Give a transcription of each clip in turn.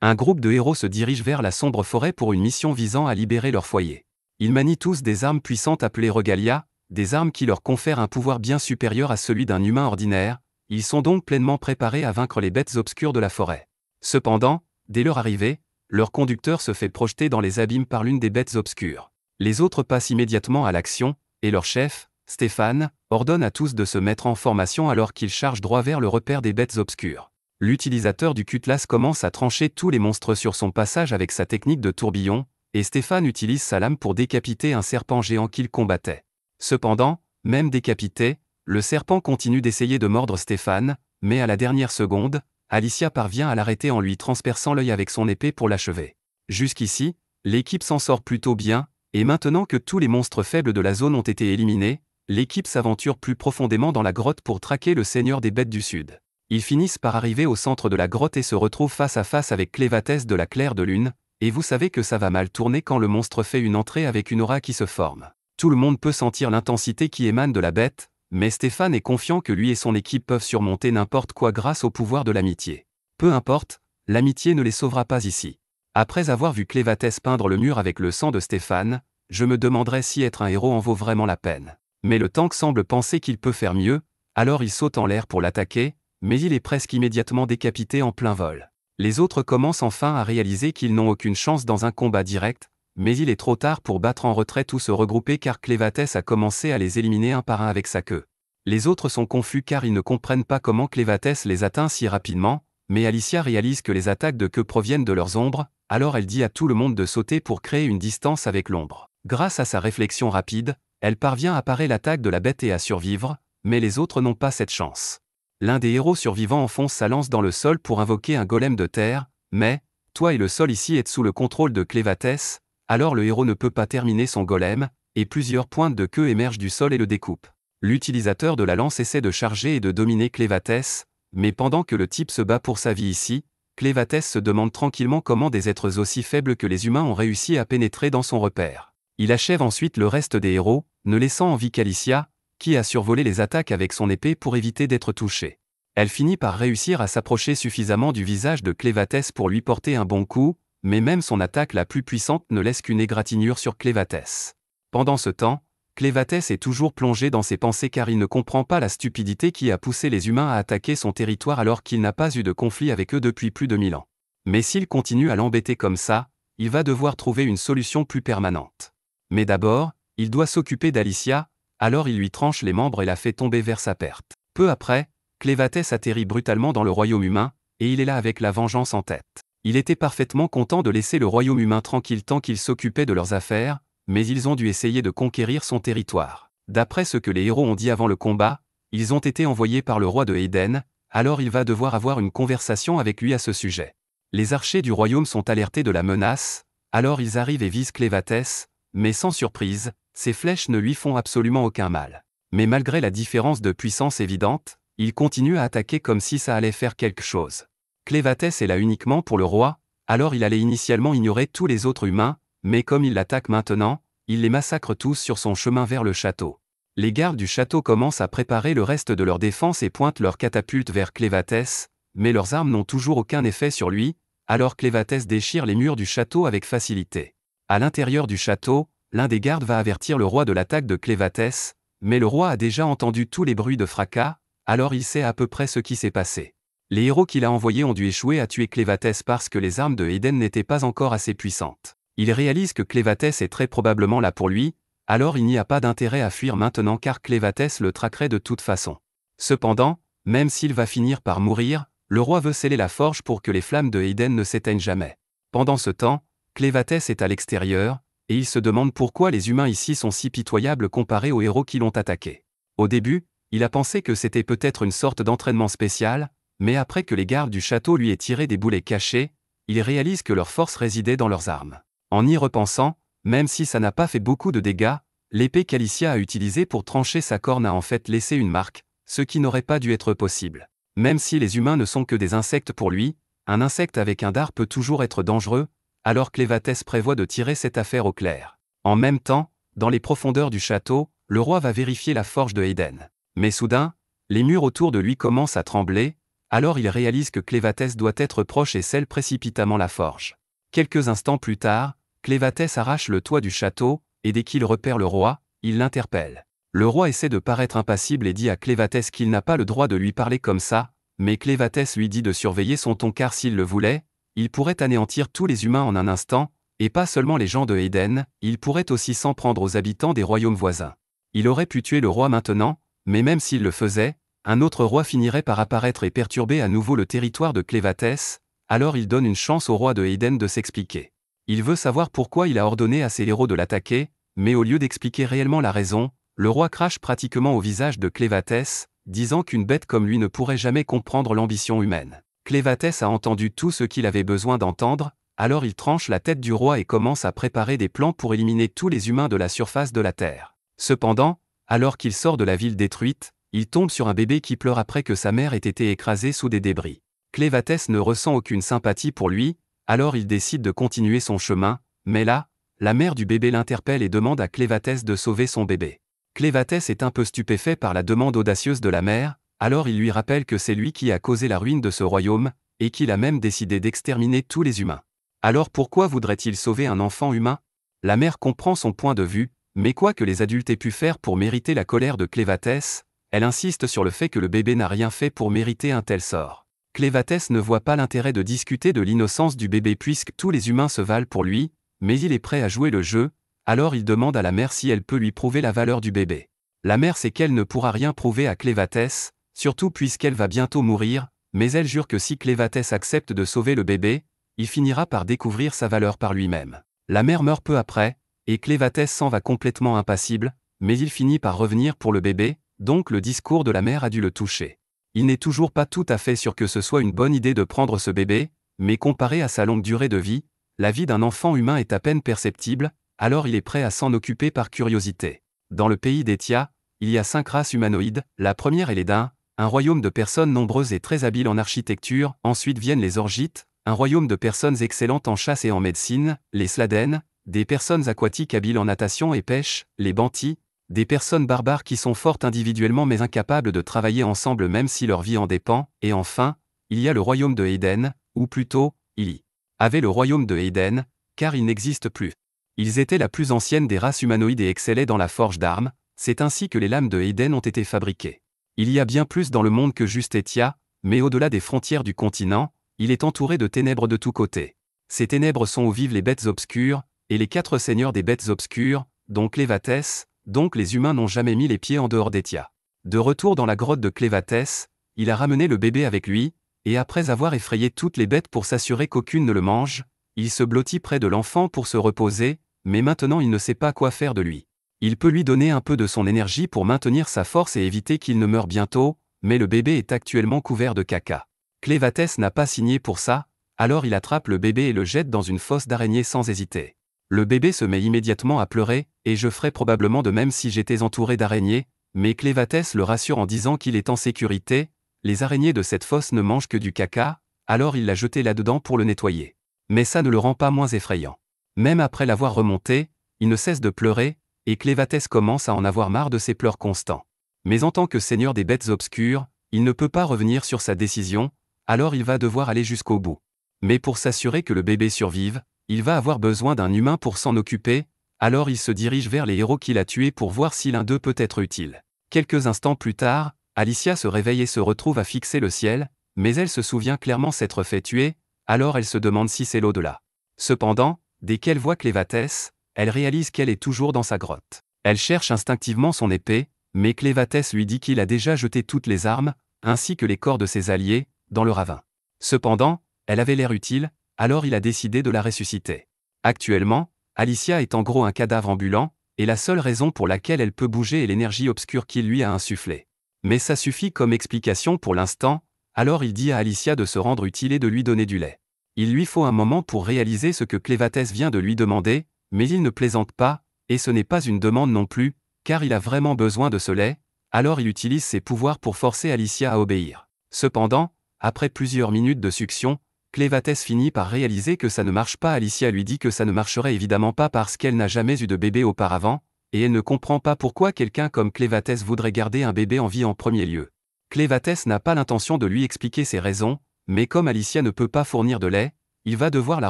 Un groupe de héros se dirige vers la sombre forêt pour une mission visant à libérer leur foyer. Ils manient tous des armes puissantes appelées Regalia, des armes qui leur confèrent un pouvoir bien supérieur à celui d'un humain ordinaire. Ils sont donc pleinement préparés à vaincre les bêtes obscures de la forêt. Cependant, dès leur arrivée, leur conducteur se fait projeter dans les abîmes par l'une des bêtes obscures. Les autres passent immédiatement à l'action, et leur chef, Stéphane, ordonne à tous de se mettre en formation alors qu'ils chargent droit vers le repère des bêtes obscures. L'utilisateur du cutlass commence à trancher tous les monstres sur son passage avec sa technique de tourbillon, et Stéphane utilise sa lame pour décapiter un serpent géant qu'il combattait. Cependant, même décapité, le serpent continue d'essayer de mordre Stéphane, mais à la dernière seconde, Alicia parvient à l'arrêter en lui transperçant l'œil avec son épée pour l'achever. Jusqu'ici, l'équipe s'en sort plutôt bien, et maintenant que tous les monstres faibles de la zone ont été éliminés, l'équipe s'aventure plus profondément dans la grotte pour traquer le seigneur des bêtes du Sud. Ils finissent par arriver au centre de la grotte et se retrouvent face à face avec Clévatès de la Claire de Lune, et vous savez que ça va mal tourner quand le monstre fait une entrée avec une aura qui se forme. Tout le monde peut sentir l'intensité qui émane de la bête, mais Stéphane est confiant que lui et son équipe peuvent surmonter n'importe quoi grâce au pouvoir de l'amitié. Peu importe, l'amitié ne les sauvera pas ici. Après avoir vu Clévatès peindre le mur avec le sang de Stéphane, je me demanderais si être un héros en vaut vraiment la peine. Mais le tank semble penser qu'il peut faire mieux, alors il saute en l'air pour l'attaquer, mais il est presque immédiatement décapité en plein vol. Les autres commencent enfin à réaliser qu'ils n'ont aucune chance dans un combat direct, mais il est trop tard pour battre en retraite ou se regrouper car Clévatès a commencé à les éliminer un par un avec sa queue. Les autres sont confus car ils ne comprennent pas comment Clévatès les atteint si rapidement, mais Alicia réalise que les attaques de queue proviennent de leurs ombres, alors elle dit à tout le monde de sauter pour créer une distance avec l'ombre. Grâce à sa réflexion rapide, elle parvient à parer l'attaque de la bête et à survivre, mais les autres n'ont pas cette chance. L'un des héros survivants enfonce sa lance dans le sol pour invoquer un golem de terre, mais, toi et le sol ici êtes sous le contrôle de Clévatès, alors le héros ne peut pas terminer son golem, et plusieurs pointes de queue émergent du sol et le découpent. L'utilisateur de la lance essaie de charger et de dominer Clévatès, mais pendant que le type se bat pour sa vie ici, Clévatès se demande tranquillement comment des êtres aussi faibles que les humains ont réussi à pénétrer dans son repère. Il achève ensuite le reste des héros, ne laissant en vie qu'Alicia, qui a survolé les attaques avec son épée pour éviter d'être touchée. Elle finit par réussir à s'approcher suffisamment du visage de Clévatès pour lui porter un bon coup, mais même son attaque la plus puissante ne laisse qu'une égratignure sur Clévatès. Pendant ce temps, Clévatès est toujours plongé dans ses pensées car il ne comprend pas la stupidité qui a poussé les humains à attaquer son territoire alors qu'il n'a pas eu de conflit avec eux depuis plus de 1000 ans. Mais s'il continue à l'embêter comme ça, il va devoir trouver une solution plus permanente. Mais d'abord, il doit s'occuper d'Alicia, alors il lui tranche les membres et la fait tomber vers sa perte. Peu après, Clévatès atterrit brutalement dans le royaume humain, et il est là avec la vengeance en tête. Il était parfaitement content de laisser le royaume humain tranquille tant qu'il s'occupait de leurs affaires, mais ils ont dû essayer de conquérir son territoire. D'après ce que les héros ont dit avant le combat, ils ont été envoyés par le roi de Eden, alors il va devoir avoir une conversation avec lui à ce sujet. Les archers du royaume sont alertés de la menace, alors ils arrivent et visent Clévatès, mais sans surprise, ces flèches ne lui font absolument aucun mal. Mais malgré la différence de puissance évidente, il continue à attaquer comme si ça allait faire quelque chose. Clévatès est là uniquement pour le roi, alors il allait initialement ignorer tous les autres humains, mais comme il l'attaque maintenant, il les massacre tous sur son chemin vers le château. Les gardes du château commencent à préparer le reste de leur défense et pointent leurs catapultes vers Clévatès, mais leurs armes n'ont toujours aucun effet sur lui, alors Clévatès déchire les murs du château avec facilité. À l'intérieur du château, l'un des gardes va avertir le roi de l'attaque de Clévatès, mais le roi a déjà entendu tous les bruits de fracas, alors il sait à peu près ce qui s'est passé. Les héros qu'il a envoyés ont dû échouer à tuer Clévatès parce que les armes de Eden n'étaient pas encore assez puissantes. Il réalise que Clévatès est très probablement là pour lui, alors il n'y a pas d'intérêt à fuir maintenant car Clévatès le traquerait de toute façon. Cependant, même s'il va finir par mourir, le roi veut sceller la forge pour que les flammes de Eden ne s'éteignent jamais. Pendant ce temps, Clévatès est à l'extérieur, et il se demande pourquoi les humains ici sont si pitoyables comparés aux héros qui l'ont attaqué. Au début, il a pensé que c'était peut-être une sorte d'entraînement spécial, mais après que les gardes du château lui aient tiré des boulets cachés, il réalise que leur force résidait dans leurs armes. En y repensant, même si ça n'a pas fait beaucoup de dégâts, l'épée qu'Alicia a utilisée pour trancher sa corne a en fait laissé une marque, ce qui n'aurait pas dû être possible. Même si les humains ne sont que des insectes pour lui, un insecte avec un dard peut toujours être dangereux, alors Clévatès prévoit de tirer cette affaire au clair. En même temps, dans les profondeurs du château, le roi va vérifier la forge de Eden. Mais soudain, les murs autour de lui commencent à trembler, Alors il réalise que Clévatès doit être proche et scelle précipitamment la forge. Quelques instants plus tard, Clévatès arrache le toit du château, et dès qu'il repère le roi, il l'interpelle. Le roi essaie de paraître impassible et dit à Clévatès qu'il n'a pas le droit de lui parler comme ça, mais Clévatès lui dit de surveiller son ton car s'il le voulait, il pourrait anéantir tous les humains en un instant, et pas seulement les gens de Éden, il pourrait aussi s'en prendre aux habitants des royaumes voisins. Il aurait pu tuer le roi maintenant, mais même s'il le faisait, un autre roi finirait par apparaître et perturber à nouveau le territoire de Clévatès, alors il donne une chance au roi de Éden de s'expliquer. Il veut savoir pourquoi il a ordonné à ses héros de l'attaquer, mais au lieu d'expliquer réellement la raison, le roi crache pratiquement au visage de Clévatès, disant qu'une bête comme lui ne pourrait jamais comprendre l'ambition humaine. Clévatès a entendu tout ce qu'il avait besoin d'entendre, alors il tranche la tête du roi et commence à préparer des plans pour éliminer tous les humains de la surface de la terre. Cependant, alors qu'il sort de la ville détruite, il tombe sur un bébé qui pleure après que sa mère ait été écrasée sous des débris. Clévatès ne ressent aucune sympathie pour lui, alors il décide de continuer son chemin, mais là, la mère du bébé l'interpelle et demande à Clévatès de sauver son bébé. Clévatès est un peu stupéfait par la demande audacieuse de la mère, alors il lui rappelle que c'est lui qui a causé la ruine de ce royaume, et qu'il a même décidé d'exterminer tous les humains. Alors pourquoi voudrait-il sauver un enfant humain? La mère comprend son point de vue, mais quoi que les adultes aient pu faire pour mériter la colère de Clévatès, elle insiste sur le fait que le bébé n'a rien fait pour mériter un tel sort. Clévatès ne voit pas l'intérêt de discuter de l'innocence du bébé puisque tous les humains se valent pour lui, mais il est prêt à jouer le jeu, alors il demande à la mère si elle peut lui prouver la valeur du bébé. La mère sait qu'elle ne pourra rien prouver à Clévatès, surtout puisqu'elle va bientôt mourir, mais elle jure que si Clévatès accepte de sauver le bébé, il finira par découvrir sa valeur par lui-même. La mère meurt peu après, et Clévatès s'en va complètement impassible, mais il finit par revenir pour le bébé, donc le discours de la mère a dû le toucher. Il n'est toujours pas tout à fait sûr que ce soit une bonne idée de prendre ce bébé, mais comparé à sa longue durée de vie, la vie d'un enfant humain est à peine perceptible, alors il est prêt à s'en occuper par curiosité. Dans le pays d'Étia, il y a 5 races humanoïdes, la première est les Dains, un royaume de personnes nombreuses et très habiles en architecture, ensuite viennent les Orgites, un royaume de personnes excellentes en chasse et en médecine, les Sladènes, des personnes aquatiques habiles en natation et pêche, les Bantis, des personnes barbares qui sont fortes individuellement mais incapables de travailler ensemble même si leur vie en dépend, et enfin, il y a le royaume de Éden, ou plutôt, il y avait le royaume de Éden, car il n'existe plus. Ils étaient la plus ancienne des races humanoïdes et excellaient dans la forge d'armes, c'est ainsi que les lames de Éden ont été fabriquées. Il y a bien plus dans le monde que juste Étia, mais au-delà des frontières du continent, il est entouré de ténèbres de tous côtés. Ces ténèbres sont où vivent les bêtes obscures, et les 4 seigneurs des bêtes obscures, dont Clévatès, donc les humains n'ont jamais mis les pieds en dehors d'Étia. De retour dans la grotte de Clévatès, il a ramené le bébé avec lui, et après avoir effrayé toutes les bêtes pour s'assurer qu'aucune ne le mange, il se blottit près de l'enfant pour se reposer, mais maintenant il ne sait pas quoi faire de lui. Il peut lui donner un peu de son énergie pour maintenir sa force et éviter qu'il ne meure bientôt, mais le bébé est actuellement couvert de caca. Clévatès n'a pas signé pour ça, alors il attrape le bébé et le jette dans une fosse d'araignée sans hésiter. Le bébé se met immédiatement à pleurer, et je ferais probablement de même si j'étais entouré d'araignées, mais Clévatès le rassure en disant qu'il est en sécurité, les araignées de cette fosse ne mangent que du caca, alors il l'a jeté là-dedans pour le nettoyer. Mais ça ne le rend pas moins effrayant. Même après l'avoir remonté, il ne cesse de pleurer, et Clévatès commence à en avoir marre de ses pleurs constants. Mais en tant que seigneur des bêtes obscures, il ne peut pas revenir sur sa décision, alors il va devoir aller jusqu'au bout. Mais pour s'assurer que le bébé survive, il va avoir besoin d'un humain pour s'en occuper, alors il se dirige vers les héros qu'il a tués pour voir si l'un d'eux peut être utile. Quelques instants plus tard, Alicia se réveille et se retrouve à fixer le ciel, mais elle se souvient clairement s'être fait tuer, alors elle se demande si c'est l'au-delà. Cependant, dès qu'elle voit Clévatès, elle réalise qu'elle est toujours dans sa grotte. Elle cherche instinctivement son épée, mais Clévatès lui dit qu'il a déjà jeté toutes les armes, ainsi que les corps de ses alliés, dans le ravin. Cependant, elle avait l'air utile, alors il a décidé de la ressusciter. Actuellement, Alicia est en gros un cadavre ambulant, et la seule raison pour laquelle elle peut bouger est l'énergie obscure qu'il lui a insufflée. Mais ça suffit comme explication pour l'instant, alors il dit à Alicia de se rendre utile et de lui donner du lait. Il lui faut un moment pour réaliser ce que Clévatès vient de lui demander, mais il ne plaisante pas, et ce n'est pas une demande non plus, car il a vraiment besoin de ce lait, alors il utilise ses pouvoirs pour forcer Alicia à obéir. Cependant, après plusieurs minutes de succion, Clévatès finit par réaliser que ça ne marche pas. Alicia lui dit que ça ne marcherait évidemment pas parce qu'elle n'a jamais eu de bébé auparavant, et elle ne comprend pas pourquoi quelqu'un comme Clévatès voudrait garder un bébé en vie en premier lieu. Clévatès n'a pas l'intention de lui expliquer ses raisons, mais comme Alicia ne peut pas fournir de lait, il va devoir la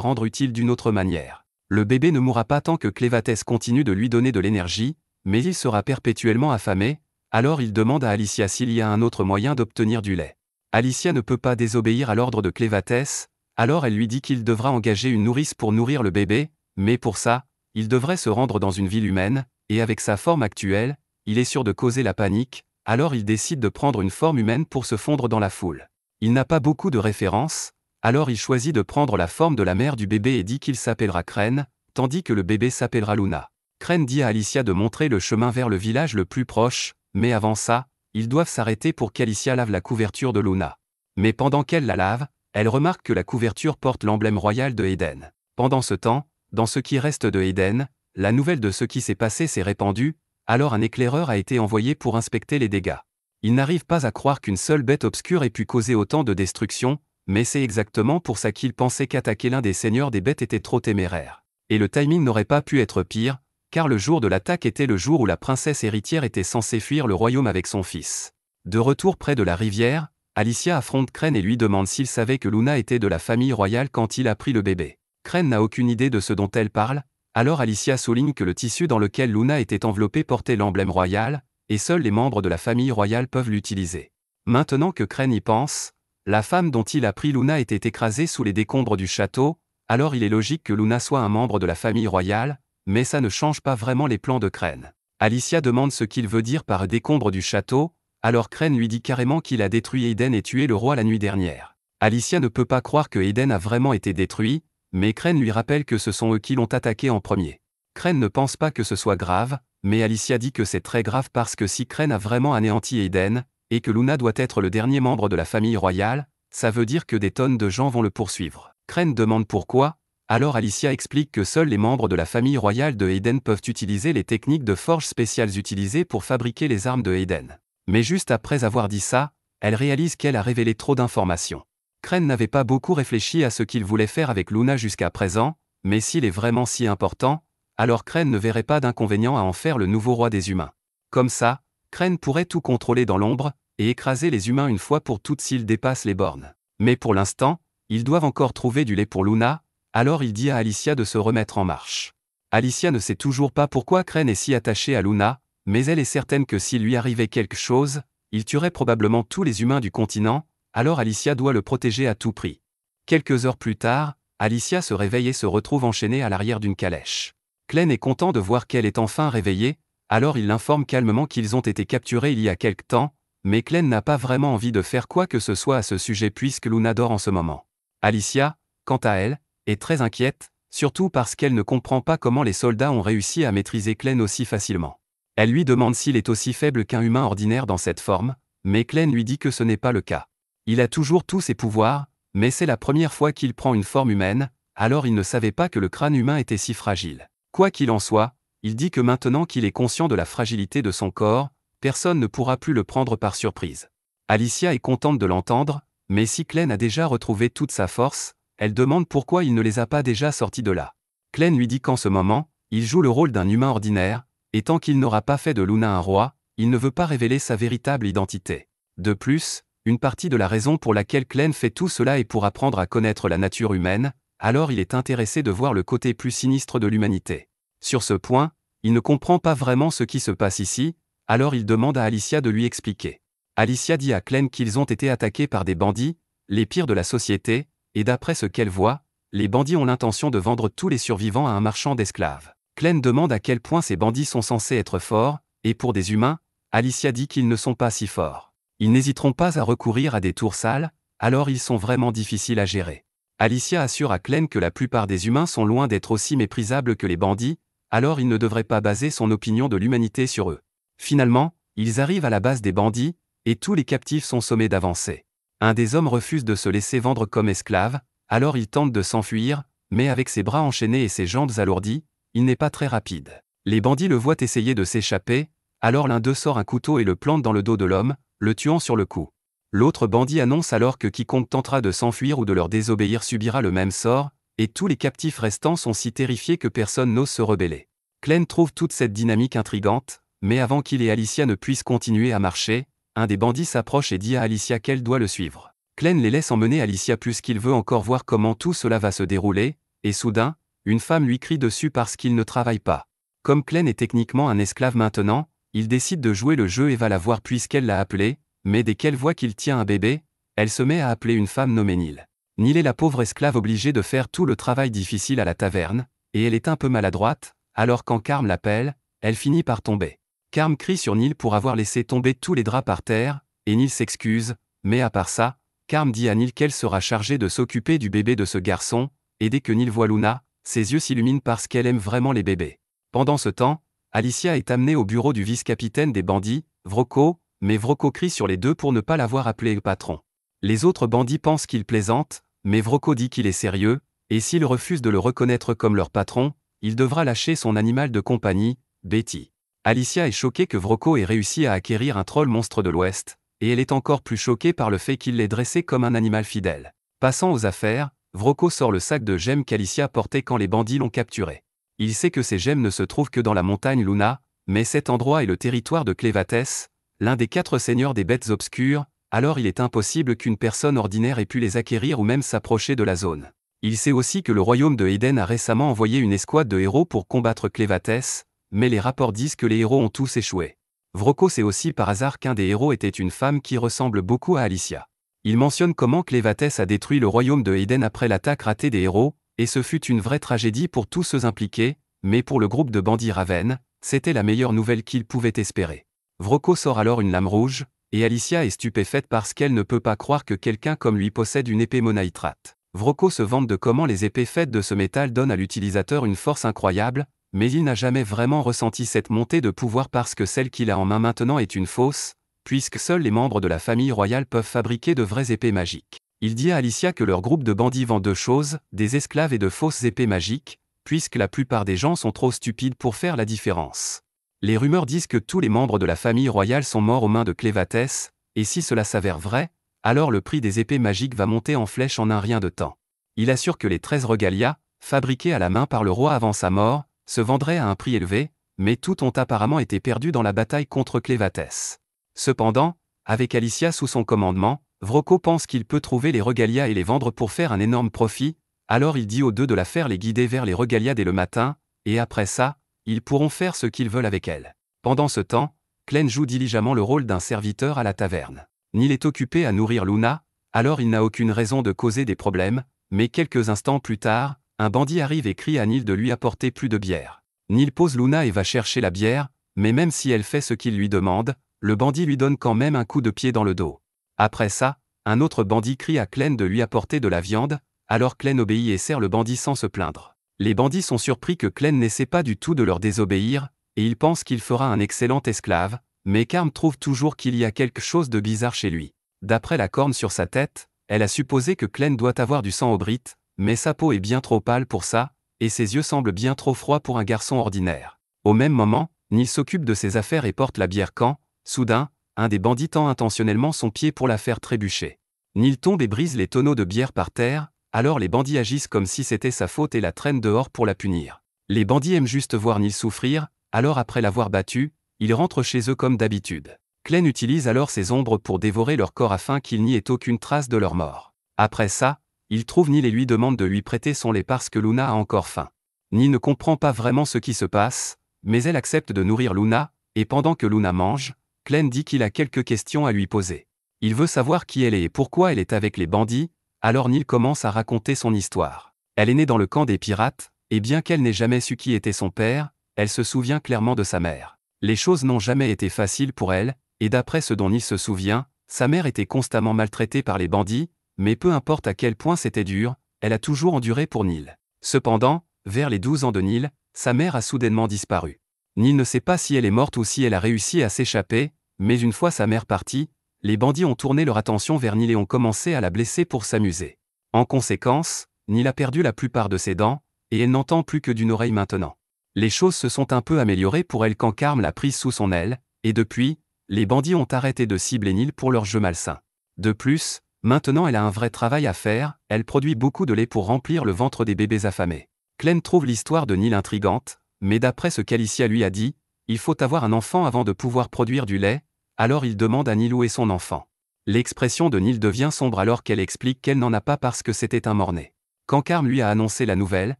rendre utile d'une autre manière. Le bébé ne mourra pas tant que Clévatès continue de lui donner de l'énergie, mais il sera perpétuellement affamé, alors il demande à Alicia s'il y a un autre moyen d'obtenir du lait. Alicia ne peut pas désobéir à l'ordre de Clévatès, alors elle lui dit qu'il devra engager une nourrice pour nourrir le bébé, mais pour ça, il devrait se rendre dans une ville humaine, et avec sa forme actuelle, il est sûr de causer la panique, alors il décide de prendre une forme humaine pour se fondre dans la foule. Il n'a pas beaucoup de références, alors il choisit de prendre la forme de la mère du bébé et dit qu'il s'appellera Crène, tandis que le bébé s'appellera Luna. Crène dit à Alicia de montrer le chemin vers le village le plus proche, mais avant ça, ils doivent s'arrêter pour qu'Alicia lave la couverture de Luna. Mais pendant qu'elle la lave, elle remarque que la couverture porte l'emblème royal de Eden. Pendant ce temps, dans ce qui reste de Eden, la nouvelle de ce qui s'est passé s'est répandue, alors un éclaireur a été envoyé pour inspecter les dégâts. Il n'arrive pas à croire qu'une seule bête obscure ait pu causer autant de destruction, mais c'est exactement pour ça qu'il pensait qu'attaquer l'un des seigneurs des bêtes était trop téméraire. Et le timing n'aurait pas pu être pire, car le jour de l'attaque était le jour où la princesse héritière était censée fuir le royaume avec son fils. De retour près de la rivière, Alicia affronte Crène et lui demande s'il savait que Luna était de la famille royale quand il a pris le bébé. Crène n'a aucune idée de ce dont elle parle, alors Alicia souligne que le tissu dans lequel Luna était enveloppée portait l'emblème royal, et seuls les membres de la famille royale peuvent l'utiliser. Maintenant que Crène y pense, la femme dont il a pris Luna était écrasée sous les décombres du château, alors il est logique que Luna soit un membre de la famille royale, mais ça ne change pas vraiment les plans de Crène. Alicia demande ce qu'il veut dire par décombres du château, alors Crène lui dit carrément qu'il a détruit Eden et tué le roi la nuit dernière. Alicia ne peut pas croire que Eden a vraiment été détruit, mais Crène lui rappelle que ce sont eux qui l'ont attaqué en premier. Crène ne pense pas que ce soit grave, mais Alicia dit que c'est très grave parce que si Crène a vraiment anéanti Eden, et que Luna doit être le dernier membre de la famille royale, ça veut dire que des tonnes de gens vont le poursuivre. Crène demande pourquoi, alors Alicia explique que seuls les membres de la famille royale de Eden peuvent utiliser les techniques de forge spéciales utilisées pour fabriquer les armes de Eden. Mais juste après avoir dit ça, elle réalise qu'elle a révélé trop d'informations. Crène n'avait pas beaucoup réfléchi à ce qu'il voulait faire avec Luna jusqu'à présent, mais s'il est vraiment si important, alors Crène ne verrait pas d'inconvénient à en faire le nouveau roi des humains. Comme ça, Crène pourrait tout contrôler dans l'ombre, et écraser les humains une fois pour toutes s'ils dépassent les bornes. Mais pour l'instant, ils doivent encore trouver du lait pour Luna, alors il dit à Alicia de se remettre en marche. Alicia ne sait toujours pas pourquoi Crène est si attachée à Luna, mais elle est certaine que s'il lui arrivait quelque chose, il tuerait probablement tous les humains du continent, alors Alicia doit le protéger à tout prix. Quelques heures plus tard, Alicia se réveille et se retrouve enchaînée à l'arrière d'une calèche. Crène est content de voir qu'elle est enfin réveillée, alors il l'informe calmement qu'ils ont été capturés il y a quelque temps, mais Crène n'a pas vraiment envie de faire quoi que ce soit à ce sujet puisque Luna dort en ce moment. Alicia, quant à elle, est très inquiète, surtout parce qu'elle ne comprend pas comment les soldats ont réussi à maîtriser Crène aussi facilement. Elle lui demande s'il est aussi faible qu'un humain ordinaire dans cette forme, mais Crène lui dit que ce n'est pas le cas. Il a toujours tous ses pouvoirs, mais c'est la première fois qu'il prend une forme humaine, alors il ne savait pas que le crâne humain était si fragile. Quoi qu'il en soit, il dit que maintenant qu'il est conscient de la fragilité de son corps, personne ne pourra plus le prendre par surprise. Alicia est contente de l'entendre, mais si Crène a déjà retrouvé toute sa force, elle demande pourquoi il ne les a pas déjà sortis de là. Crène lui dit qu'en ce moment, il joue le rôle d'un humain ordinaire, et tant qu'il n'aura pas fait de Luna un roi, il ne veut pas révéler sa véritable identité. De plus, une partie de la raison pour laquelle Crène fait tout cela est pour apprendre à connaître la nature humaine, alors il est intéressé de voir le côté plus sinistre de l'humanité. Sur ce point, il ne comprend pas vraiment ce qui se passe ici, alors il demande à Alicia de lui expliquer. Alicia dit à Crène qu'ils ont été attaqués par des bandits, les pires de la société, et d'après ce qu'elle voit, les bandits ont l'intention de vendre tous les survivants à un marchand d'esclaves. Crène demande à quel point ces bandits sont censés être forts, et pour des humains, Alicia dit qu'ils ne sont pas si forts. Ils n'hésiteront pas à recourir à des tours sales, alors ils sont vraiment difficiles à gérer. Alicia assure à Crène que la plupart des humains sont loin d'être aussi méprisables que les bandits, alors il ne devrait pas baser son opinion de l'humanité sur eux. Finalement, ils arrivent à la base des bandits, et tous les captifs sont sommés d'avancer. Un des hommes refuse de se laisser vendre comme esclave, alors il tente de s'enfuir, mais avec ses bras enchaînés et ses jambes alourdies, il n'est pas très rapide. Les bandits le voient essayer de s'échapper, alors l'un d'eux sort un couteau et le plante dans le dos de l'homme, le tuant sur le coup. L'autre bandit annonce alors que quiconque tentera de s'enfuir ou de leur désobéir subira le même sort, et tous les captifs restants sont si terrifiés que personne n'ose se rebeller. Crène trouve toute cette dynamique intrigante, mais avant qu'il et Alicia ne puissent continuer à marcher, un des bandits s'approche et dit à Alicia qu'elle doit le suivre. Glenn les laisse emmener Alicia puisqu'il veut encore voir comment tout cela va se dérouler, et soudain, une femme lui crie dessus parce qu'il ne travaille pas. Comme Glenn est techniquement un esclave maintenant, il décide de jouer le jeu et va la voir puisqu'elle l'a appelé, mais dès qu'elle voit qu'il tient un bébé, elle se met à appeler une femme nommée Neil. Neil est la pauvre esclave obligée de faire tout le travail difficile à la taverne, et elle est un peu maladroite, alors quand Carm l'appelle, elle finit par tomber. Carm crie sur Neil pour avoir laissé tomber tous les draps par terre, et Neil s'excuse, mais à part ça, Carm dit à Neil qu'elle sera chargée de s'occuper du bébé de ce garçon, et dès que Neil voit Luna, ses yeux s'illuminent parce qu'elle aime vraiment les bébés. Pendant ce temps, Alicia est amenée au bureau du vice-capitaine des bandits, Vrocko, mais Vrocko crie sur les deux pour ne pas l'avoir appelé le patron. Les autres bandits pensent qu'il plaisante, mais Vrocko dit qu'il est sérieux, et s'il refuse de le reconnaître comme leur patron, il devra lâcher son animal de compagnie, Betty. Alicia est choquée que Vrocko ait réussi à acquérir un troll monstre de l'Ouest, et elle est encore plus choquée par le fait qu'il l'ait dressé comme un animal fidèle. Passant aux affaires, Vrocko sort le sac de gemmes qu'Alicia portait quand les bandits l'ont capturé. Il sait que ces gemmes ne se trouvent que dans la montagne Luna, mais cet endroit est le territoire de Clévatès, l'un des 4 seigneurs des bêtes obscures, alors il est impossible qu'une personne ordinaire ait pu les acquérir ou même s'approcher de la zone. Il sait aussi que le royaume de Eden a récemment envoyé une escouade de héros pour combattre Clévatès, mais les rapports disent que les héros ont tous échoué. Vrocko sait aussi par hasard qu'un des héros était une femme qui ressemble beaucoup à Alicia. Il mentionne comment Clévatès a détruit le royaume de Eden après l'attaque ratée des héros, et ce fut une vraie tragédie pour tous ceux impliqués, mais pour le groupe de bandits Raven, c'était la meilleure nouvelle qu'ils pouvaient espérer. Vrocko sort alors une lame rouge, et Alicia est stupéfaite parce qu'elle ne peut pas croire que quelqu'un comme lui possède une épée monaïtrate. Vrocko se vante de comment les épées faites de ce métal donnent à l'utilisateur une force incroyable, mais il n'a jamais vraiment ressenti cette montée de pouvoir parce que celle qu'il a en main maintenant est une fausse, puisque seuls les membres de la famille royale peuvent fabriquer de vraies épées magiques. Il dit à Alicia que leur groupe de bandits vend 2 choses, des esclaves et de fausses épées magiques, puisque la plupart des gens sont trop stupides pour faire la différence. Les rumeurs disent que tous les membres de la famille royale sont morts aux mains de Clévatès, et si cela s'avère vrai, alors le prix des épées magiques va monter en flèche en un rien de temps. Il assure que les 13 regalias, fabriqués à la main par le roi avant sa mort, se vendraient à un prix élevé, mais tout ont apparemment été perdus dans la bataille contre Clévatès. Cependant, avec Alicia sous son commandement, Vrocko pense qu'il peut trouver les regalias et les vendre pour faire un énorme profit, alors il dit aux deux de la faire les guider vers les regalias dès le matin, et après ça, ils pourront faire ce qu'ils veulent avec elles. Pendant ce temps, Glenn joue diligemment le rôle d'un serviteur à la taverne. Neil est occupé à nourrir Luna, alors il n'a aucune raison de causer des problèmes, mais quelques instants plus tard, un bandit arrive et crie à Neil de lui apporter plus de bière. Neil pose Luna et va chercher la bière, mais même si elle fait ce qu'il lui demande, le bandit lui donne quand même un coup de pied dans le dos. Après ça, un autre bandit crie à Glenn de lui apporter de la viande, alors Glenn obéit et sert le bandit sans se plaindre. Les bandits sont surpris que Glenn n'essaie pas du tout de leur désobéir, et ils pensent qu'il fera un excellent esclave, mais Carm trouve toujours qu'il y a quelque chose de bizarre chez lui. D'après la corne sur sa tête, elle a supposé que Glenn doit avoir du sang aubrite, mais sa peau est bien trop pâle pour ça, et ses yeux semblent bien trop froids pour un garçon ordinaire. Au même moment, Neil s'occupe de ses affaires et porte la bière quand, soudain, un des bandits tend intentionnellement son pied pour la faire trébucher. Neil tombe et brise les tonneaux de bière par terre, alors les bandits agissent comme si c'était sa faute et la traînent dehors pour la punir. Les bandits aiment juste voir Neil souffrir, alors après l'avoir battu, ils rentrent chez eux comme d'habitude. Glenn utilise alors ses ombres pour dévorer leur corps afin qu'il n'y ait aucune trace de leur mort. Après ça, il trouve Neil et lui demande de lui prêter son lait parce que Luna a encore faim. Neil ne comprend pas vraiment ce qui se passe, mais elle accepte de nourrir Luna, et pendant que Luna mange, Glenn dit qu'il a quelques questions à lui poser. Il veut savoir qui elle est et pourquoi elle est avec les bandits, alors Neil commence à raconter son histoire. Elle est née dans le camp des pirates, et bien qu'elle n'ait jamais su qui était son père, elle se souvient clairement de sa mère. Les choses n'ont jamais été faciles pour elle, et d'après ce dont Neil se souvient, sa mère était constamment maltraitée par les bandits, mais peu importe à quel point c'était dur, elle a toujours enduré pour Neil. Cependant, vers les 12 ans de Neil, sa mère a soudainement disparu. Neil ne sait pas si elle est morte ou si elle a réussi à s'échapper, mais une fois sa mère partie, les bandits ont tourné leur attention vers Neil et ont commencé à la blesser pour s'amuser. En conséquence, Neil a perdu la plupart de ses dents, et elle n'entend plus que d'une oreille maintenant. Les choses se sont un peu améliorées pour elle quand Carm l'a prise sous son aile, et depuis, les bandits ont arrêté de cibler Neil pour leur jeu malsain. De plus, maintenant elle a un vrai travail à faire, elle produit beaucoup de lait pour remplir le ventre des bébés affamés. Glenn trouve l'histoire de Neil intrigante, mais d'après ce qu'Alicia lui a dit, il faut avoir un enfant avant de pouvoir produire du lait, alors il demande à Neil où est son enfant. L'expression de Neil devient sombre alors qu'elle explique qu'elle n'en a pas parce que c'était un mort-né. Quand Carm lui a annoncé la nouvelle,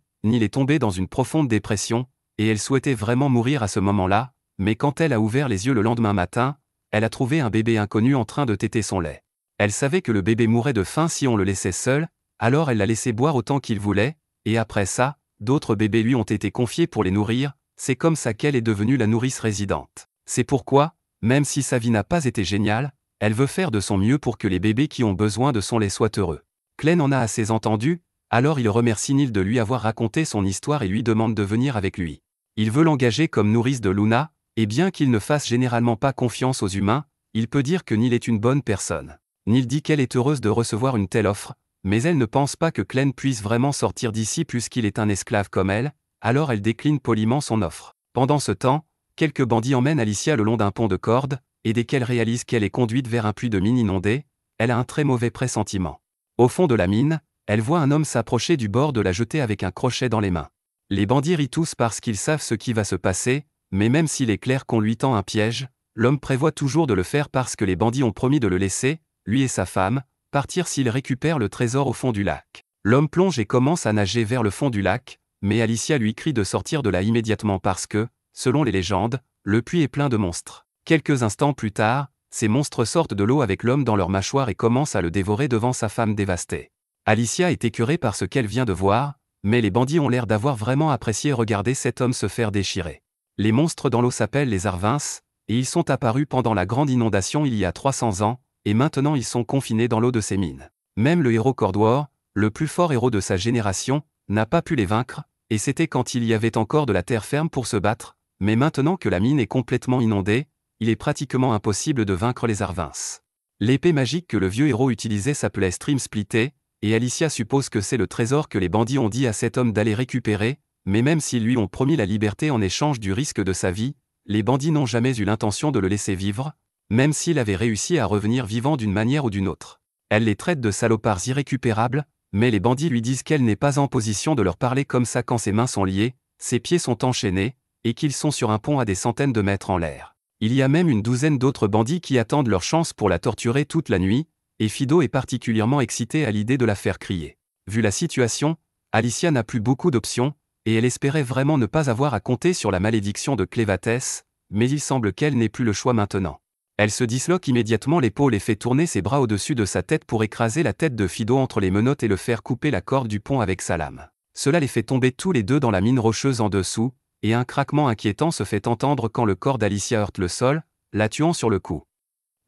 Neil est tombée dans une profonde dépression, et elle souhaitait vraiment mourir à ce moment-là, mais quand elle a ouvert les yeux le lendemain matin, elle a trouvé un bébé inconnu en train de téter son lait. Elle savait que le bébé mourrait de faim si on le laissait seul, alors elle l'a laissé boire autant qu'il voulait, et après ça, d'autres bébés lui ont été confiés pour les nourrir, c'est comme ça qu'elle est devenue la nourrice résidente. C'est pourquoi, même si sa vie n'a pas été géniale, elle veut faire de son mieux pour que les bébés qui ont besoin de son lait soient heureux. Glenn en a assez entendu, alors il remercie Neil de lui avoir raconté son histoire et lui demande de venir avec lui. Il veut l'engager comme nourrice de Luna, et bien qu'il ne fasse généralement pas confiance aux humains, il peut dire que Neil est une bonne personne. Neil dit qu'elle est heureuse de recevoir une telle offre, mais elle ne pense pas que Glenn puisse vraiment sortir d'ici puisqu'il est un esclave comme elle, alors elle décline poliment son offre. Pendant ce temps, quelques bandits emmènent Alicia le long d'un pont de cordes, et dès qu'elle réalise qu'elle est conduite vers un puits de mine inondé, elle a un très mauvais pressentiment. Au fond de la mine, elle voit un homme s'approcher du bord de la jetée avec un crochet dans les mains. Les bandits rient tous parce qu'ils savent ce qui va se passer, mais même s'il est clair qu'on lui tend un piège, l'homme prévoit toujours de le faire parce que les bandits ont promis de le laisser, lui et sa femme, partir s'il récupère le trésor au fond du lac. L'homme plonge et commence à nager vers le fond du lac, mais Alicia lui crie de sortir de là immédiatement parce que, selon les légendes, le puits est plein de monstres. Quelques instants plus tard, ces monstres sortent de l'eau avec l'homme dans leur mâchoire et commencent à le dévorer devant sa femme dévastée. Alicia est écœurée par ce qu'elle vient de voir, mais les bandits ont l'air d'avoir vraiment apprécié regarder cet homme se faire déchirer. Les monstres dans l'eau s'appellent les Arvinces, et ils sont apparus pendant la grande inondation il y a 300 ans, et maintenant ils sont confinés dans l'eau de ces mines. Même le héros Cordwar, le plus fort héros de sa génération, n'a pas pu les vaincre, et c'était quand il y avait encore de la terre ferme pour se battre, mais maintenant que la mine est complètement inondée, il est pratiquement impossible de vaincre les Arvinces. L'épée magique que le vieux héros utilisait s'appelait Stream Splitté, et Alicia suppose que c'est le trésor que les bandits ont dit à cet homme d'aller récupérer, mais même s'ils lui ont promis la liberté en échange du risque de sa vie, les bandits n'ont jamais eu l'intention de le laisser vivre, même s'il avait réussi à revenir vivant d'une manière ou d'une autre. Elle les traite de salopards irrécupérables, mais les bandits lui disent qu'elle n'est pas en position de leur parler comme ça quand ses mains sont liées, ses pieds sont enchaînés, et qu'ils sont sur un pont à des centaines de mètres en l'air. Il y a même une douzaine d'autres bandits qui attendent leur chance pour la torturer toute la nuit, et Fido est particulièrement excitée à l'idée de la faire crier. Vu la situation, Alicia n'a plus beaucoup d'options, et elle espérait vraiment ne pas avoir à compter sur la malédiction de Clévatès, mais il semble qu'elle n'ait plus le choix maintenant. Elle se disloque immédiatement l'épaule et fait tourner ses bras au-dessus de sa tête pour écraser la tête de Fido entre les menottes et le faire couper la corde du pont avec sa lame. Cela les fait tomber tous les deux dans la mine rocheuse en dessous, et un craquement inquiétant se fait entendre quand le corps d'Alicia heurte le sol, la tuant sur le coup.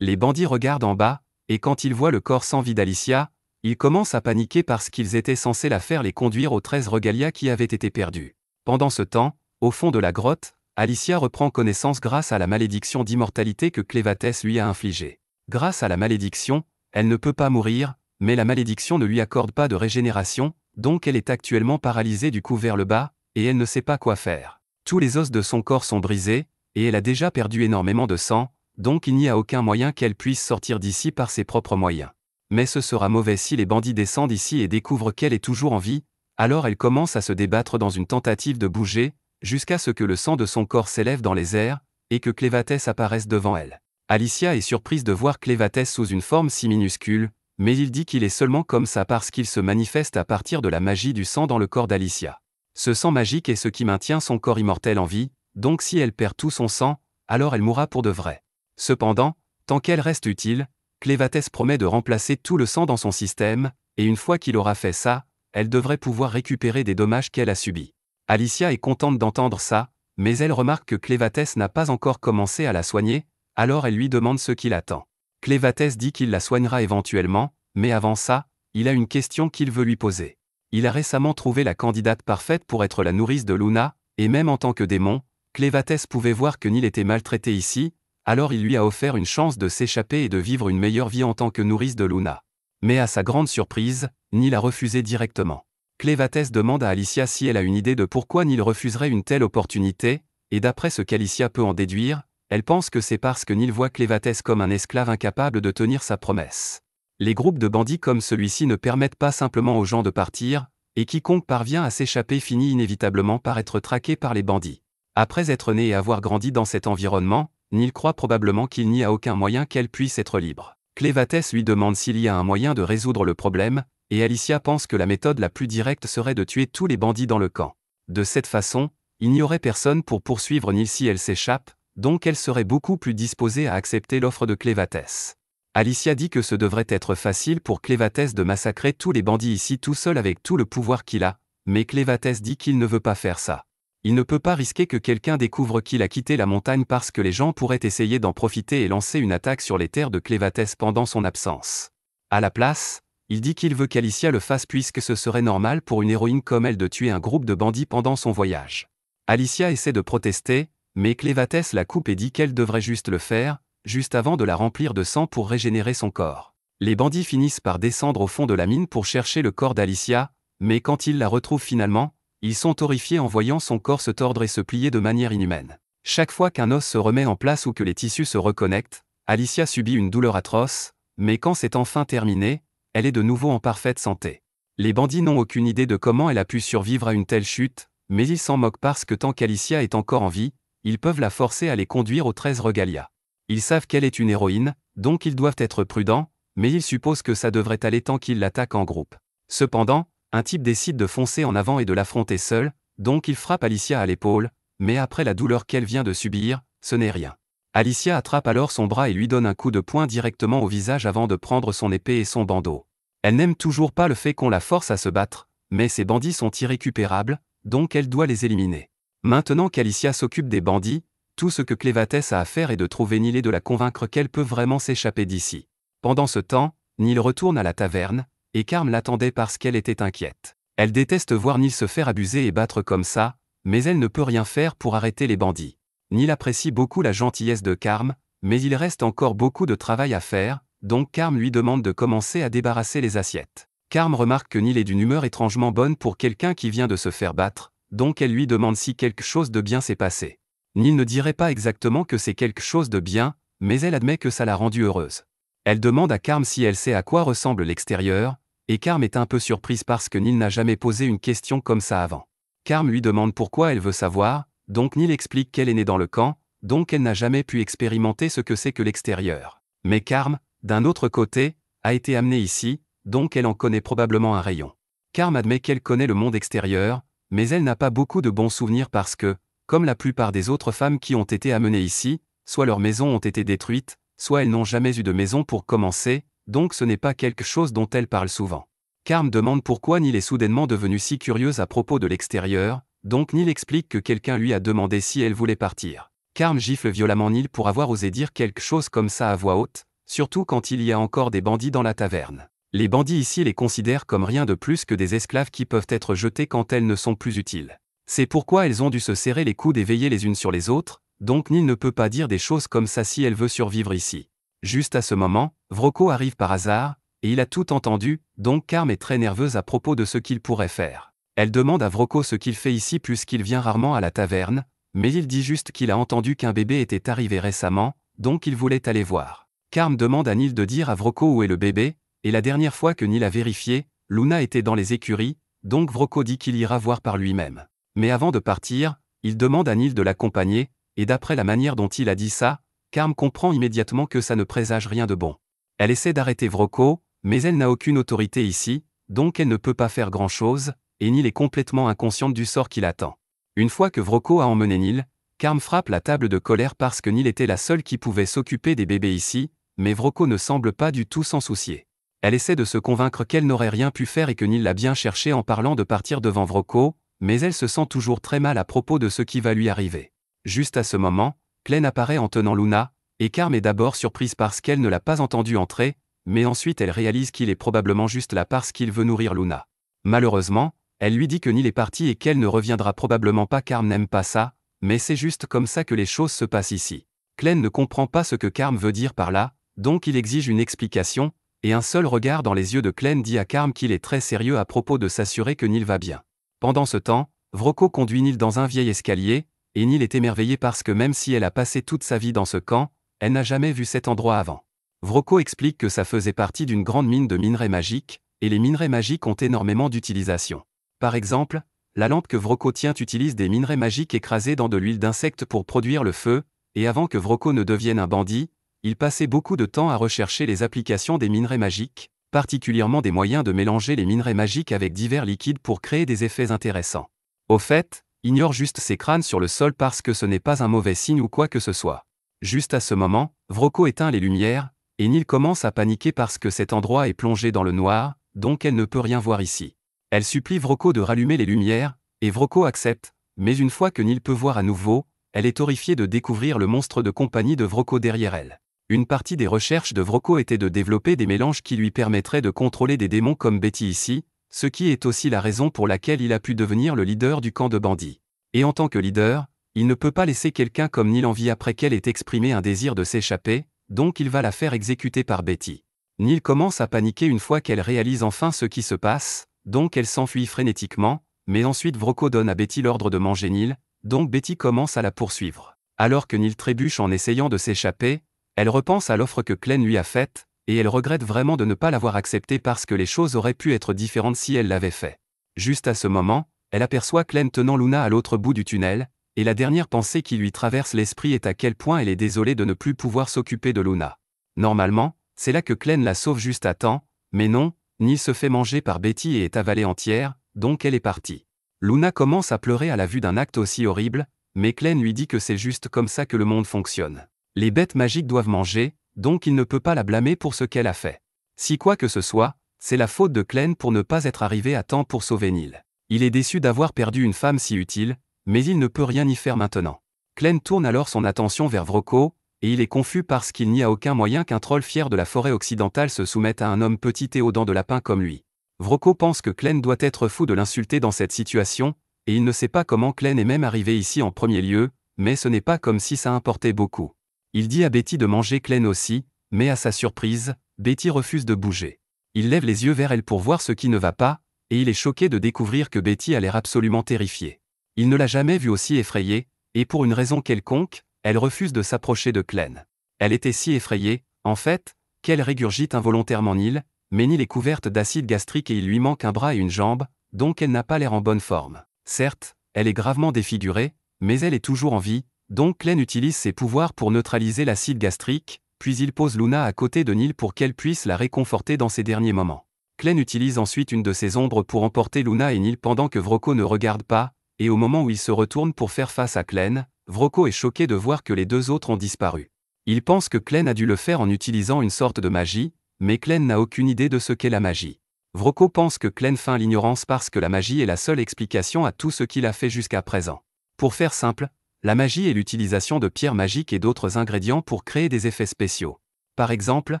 Les bandits regardent en bas, et quand ils voient le corps sans vie d'Alicia, ils commencent à paniquer parce qu'ils étaient censés la faire les conduire aux 13 regalias qui avaient été perdus. Pendant ce temps, au fond de la grotte, Alicia reprend connaissance grâce à la malédiction d'immortalité que Clévatès lui a infligée. Grâce à la malédiction, elle ne peut pas mourir, mais la malédiction ne lui accorde pas de régénération, donc elle est actuellement paralysée du cou vers le bas, et elle ne sait pas quoi faire. Tous les os de son corps sont brisés, et elle a déjà perdu énormément de sang, donc il n'y a aucun moyen qu'elle puisse sortir d'ici par ses propres moyens. Mais ce sera mauvais si les bandits descendent ici et découvrent qu'elle est toujours en vie, alors elle commence à se débattre dans une tentative de bouger, jusqu'à ce que le sang de son corps s'élève dans les airs, et que Clévatès apparaisse devant elle. Alicia est surprise de voir Clévatès sous une forme si minuscule, mais il dit qu'il est seulement comme ça parce qu'il se manifeste à partir de la magie du sang dans le corps d'Alicia. Ce sang magique est ce qui maintient son corps immortel en vie, donc si elle perd tout son sang, alors elle mourra pour de vrai. Cependant, tant qu'elle reste utile, Clévatès promet de remplacer tout le sang dans son système, et une fois qu'il aura fait ça, elle devrait pouvoir récupérer des dommages qu'elle a subis. Alicia est contente d'entendre ça, mais elle remarque que Clévatès n'a pas encore commencé à la soigner, alors elle lui demande ce qu'il attend. Clévatès dit qu'il la soignera éventuellement, mais avant ça, il a une question qu'il veut lui poser. Il a récemment trouvé la candidate parfaite pour être la nourrice de Luna, et même en tant que démon, Clévatès pouvait voir que Neil était maltraité ici, alors il lui a offert une chance de s'échapper et de vivre une meilleure vie en tant que nourrice de Luna. Mais à sa grande surprise, Neil a refusé directement. Clévatès demande à Alicia si elle a une idée de pourquoi Neil refuserait une telle opportunité, et d'après ce qu'Alicia peut en déduire, elle pense que c'est parce que Neil voit Clévatès comme un esclave incapable de tenir sa promesse. Les groupes de bandits comme celui-ci ne permettent pas simplement aux gens de partir, et quiconque parvient à s'échapper finit inévitablement par être traqué par les bandits. Après être né et avoir grandi dans cet environnement, Neil croit probablement qu'il n'y a aucun moyen qu'elle puisse être libre. Clévatès lui demande s'il y a un moyen de résoudre le problème, et Alicia pense que la méthode la plus directe serait de tuer tous les bandits dans le camp. De cette façon, il n'y aurait personne pour poursuivre Neil si elle s'échappe, donc elle serait beaucoup plus disposée à accepter l'offre de Clévatès. Alicia dit que ce devrait être facile pour Clévatès de massacrer tous les bandits ici tout seul avec tout le pouvoir qu'il a, mais Clévatès dit qu'il ne veut pas faire ça. Il ne peut pas risquer que quelqu'un découvre qu'il a quitté la montagne parce que les gens pourraient essayer d'en profiter et lancer une attaque sur les terres de Clévatès pendant son absence. À la place, il dit qu'il veut qu'Alicia le fasse puisque ce serait normal pour une héroïne comme elle de tuer un groupe de bandits pendant son voyage. Alicia essaie de protester, mais Clévatès la coupe et dit qu'elle devrait juste le faire, juste avant de la remplir de sang pour régénérer son corps. Les bandits finissent par descendre au fond de la mine pour chercher le corps d'Alicia, mais quand ils la retrouvent finalement, ils sont horrifiés en voyant son corps se tordre et se plier de manière inhumaine. Chaque fois qu'un os se remet en place ou que les tissus se reconnectent, Alicia subit une douleur atroce, mais quand c'est enfin terminé, elle est de nouveau en parfaite santé. Les bandits n'ont aucune idée de comment elle a pu survivre à une telle chute, mais ils s'en moquent parce que tant qu'Alicia est encore en vie, ils peuvent la forcer à les conduire aux 13 Regalia. Ils savent qu'elle est une héroïne, donc ils doivent être prudents, mais ils supposent que ça devrait aller tant qu'ils l'attaquent en groupe. Cependant, un type décide de foncer en avant et de l'affronter seul, donc il frappe Alicia à l'épaule, mais après la douleur qu'elle vient de subir, ce n'est rien. Alicia attrape alors son bras et lui donne un coup de poing directement au visage avant de prendre son épée et son bandeau. Elle n'aime toujours pas le fait qu'on la force à se battre, mais ces bandits sont irrécupérables, donc elle doit les éliminer. Maintenant qu'Alicia s'occupe des bandits, tout ce que Clévatès a à faire est de trouver Neil et de la convaincre qu'elle peut vraiment s'échapper d'ici. Pendant ce temps, Neil retourne à la taverne, et Carm l'attendait parce qu'elle était inquiète. Elle déteste voir Neil se faire abuser et battre comme ça, mais elle ne peut rien faire pour arrêter les bandits. Neil apprécie beaucoup la gentillesse de Carm, mais il reste encore beaucoup de travail à faire, donc Carm lui demande de commencer à débarrasser les assiettes. Carm remarque que Neil est d'une humeur étrangement bonne pour quelqu'un qui vient de se faire battre, donc elle lui demande si quelque chose de bien s'est passé. Neil ne dirait pas exactement que c'est quelque chose de bien, mais elle admet que ça l'a rendue heureuse. Elle demande à Carm si elle sait à quoi ressemble l'extérieur, et Carm est un peu surprise parce que Neil n'a jamais posé une question comme ça avant. Carm lui demande pourquoi elle veut savoir, donc Neil explique qu'elle est née dans le camp, donc elle n'a jamais pu expérimenter ce que c'est que l'extérieur. Mais Carm, d'un autre côté, a été amenée ici, donc elle en connaît probablement un rayon. Carm admet qu'elle connaît le monde extérieur, mais elle n'a pas beaucoup de bons souvenirs parce que, comme la plupart des autres femmes qui ont été amenées ici, soit leurs maisons ont été détruites, soit elles n'ont jamais eu de maison pour commencer, donc ce n'est pas quelque chose dont elle parle souvent. Carm demande pourquoi Neil est soudainement devenue si curieuse à propos de l'extérieur, donc Neil explique que quelqu'un lui a demandé si elle voulait partir. Carm gifle violemment Neil pour avoir osé dire quelque chose comme ça à voix haute, surtout quand il y a encore des bandits dans la taverne. Les bandits ici les considèrent comme rien de plus que des esclaves qui peuvent être jetés quand elles ne sont plus utiles. C'est pourquoi elles ont dû se serrer les coudes et veiller les unes sur les autres, donc Neil ne peut pas dire des choses comme ça si elle veut survivre ici. Juste à ce moment, Vrocko arrive par hasard, et il a tout entendu, donc Carm est très nerveuse à propos de ce qu'il pourrait faire. Elle demande à Vrocko ce qu'il fait ici puisqu'il vient rarement à la taverne, mais il dit juste qu'il a entendu qu'un bébé était arrivé récemment, donc il voulait aller voir. Carm demande à Neil de dire à Vrocko où est le bébé, et la dernière fois que Neil a vérifié, Luna était dans les écuries, donc Vrocko dit qu'il ira voir par lui-même. Mais avant de partir, il demande à Neil de l'accompagner, et d'après la manière dont il a dit ça, Carm comprend immédiatement que ça ne présage rien de bon. Elle essaie d'arrêter Vrocko, mais elle n'a aucune autorité ici, donc elle ne peut pas faire grand-chose, et Neil est complètement inconsciente du sort qui l'attend. Une fois que Vrocko a emmené Neil, Carm frappe la table de colère parce que Neil était la seule qui pouvait s'occuper des bébés ici, mais Vrocko ne semble pas du tout s'en soucier. Elle essaie de se convaincre qu'elle n'aurait rien pu faire et que Neil l'a bien cherché en parlant de partir devant Vrocko, mais elle se sent toujours très mal à propos de ce qui va lui arriver. Juste à ce moment, Clem apparaît en tenant Luna, et Carm est d'abord surprise parce qu'elle ne l'a pas entendu entrer, mais ensuite elle réalise qu'il est probablement juste là parce qu'il veut nourrir Luna. Malheureusement, elle lui dit que Neil est parti et qu'elle ne reviendra probablement pas. Carm n'aime pas ça, mais c'est juste comme ça que les choses se passent ici. Clem ne comprend pas ce que Carm veut dire par là, donc il exige une explication, et un seul regard dans les yeux de Clem dit à Carm qu'il est très sérieux à propos de s'assurer que Neil va bien. Pendant ce temps, Vrocko conduit Neil dans un vieil escalier, et Neil est émerveillée parce que même si elle a passé toute sa vie dans ce camp, elle n'a jamais vu cet endroit avant. Vrocko explique que ça faisait partie d'une grande mine de minerais magiques, et les minerais magiques ont énormément d'utilisation. Par exemple, la lampe que Vrocko tient utilise des minerais magiques écrasés dans de l'huile d'insecte pour produire le feu, et avant que Vroko ne devienne un bandit, il passait beaucoup de temps à rechercher les applications des minerais magiques, particulièrement des moyens de mélanger les minerais magiques avec divers liquides pour créer des effets intéressants. Au fait, ignore juste ces crânes sur le sol parce que ce n'est pas un mauvais signe ou quoi que ce soit. Juste à ce moment, Vroko éteint les lumières, et Neil commence à paniquer parce que cet endroit est plongé dans le noir, donc elle ne peut rien voir ici. Elle supplie Vroko de rallumer les lumières, et Vroko accepte, mais une fois que Neil peut voir à nouveau, elle est horrifiée de découvrir le monstre de compagnie de Vroko derrière elle. Une partie des recherches de Vroko était de développer des mélanges qui lui permettraient de contrôler des démons comme Betty ici, ce qui est aussi la raison pour laquelle il a pu devenir le leader du camp de bandits. Et en tant que leader, il ne peut pas laisser quelqu'un comme Neil en vie après qu'elle ait exprimé un désir de s'échapper, donc il va la faire exécuter par Betty. Neil commence à paniquer une fois qu'elle réalise enfin ce qui se passe, donc elle s'enfuit frénétiquement, mais ensuite Vroko donne à Betty l'ordre de manger Neil, donc Betty commence à la poursuivre. Alors que Neil trébuche en essayant de s'échapper, elle repense à l'offre que Clem lui a faite, et elle regrette vraiment de ne pas l'avoir acceptée parce que les choses auraient pu être différentes si elle l'avait fait. Juste à ce moment, elle aperçoit Clem tenant Luna à l'autre bout du tunnel, et la dernière pensée qui lui traverse l'esprit est à quel point elle est désolée de ne plus pouvoir s'occuper de Luna. Normalement, c'est là que Clem la sauve juste à temps, mais non, Neil se fait manger par Betty et est avalée entière, donc elle est partie. Luna commence à pleurer à la vue d'un acte aussi horrible, mais Clem lui dit que c'est juste comme ça que le monde fonctionne. Les bêtes magiques doivent manger, donc il ne peut pas la blâmer pour ce qu'elle a fait. Si quoi que ce soit, c'est la faute de Clem pour ne pas être arrivé à temps pour sauver Neil. Il est déçu d'avoir perdu une femme si utile, mais il ne peut rien y faire maintenant. Clem tourne alors son attention vers Vroko, et il est confus parce qu'il n'y a aucun moyen qu'un troll fier de la forêt occidentale se soumette à un homme petit et aux dents de lapin comme lui. Vroko pense que Clem doit être fou de l'insulter dans cette situation, et il ne sait pas comment Clem est même arrivé ici en premier lieu, mais ce n'est pas comme si ça importait beaucoup. Il dit à Betty de manger Clem aussi, mais à sa surprise, Betty refuse de bouger. Il lève les yeux vers elle pour voir ce qui ne va pas, et il est choqué de découvrir que Betty a l'air absolument terrifiée. Il ne l'a jamais vue aussi effrayée, et pour une raison quelconque, elle refuse de s'approcher de Clem. Elle était si effrayée, en fait, qu'elle régurgite involontairement Neil, mais Neil est couverte d'acide gastrique et il lui manque un bras et une jambe, donc elle n'a pas l'air en bonne forme. Certes, elle est gravement défigurée, mais elle est toujours en vie, donc Clem utilise ses pouvoirs pour neutraliser l'acide gastrique, puis il pose Luna à côté de Neil pour qu'elle puisse la réconforter dans ses derniers moments. Clem utilise ensuite une de ses ombres pour emporter Luna et Neil pendant que Vroko ne regarde pas, et au moment où il se retourne pour faire face à Clem, Vroko est choqué de voir que les deux autres ont disparu. Il pense que Clem a dû le faire en utilisant une sorte de magie, mais Clem n'a aucune idée de ce qu'est la magie. Vroko pense que Clem feint l'ignorance parce que la magie est la seule explication à tout ce qu'il a fait jusqu'à présent. Pour faire simple, la magie est l'utilisation de pierres magiques et d'autres ingrédients pour créer des effets spéciaux. Par exemple,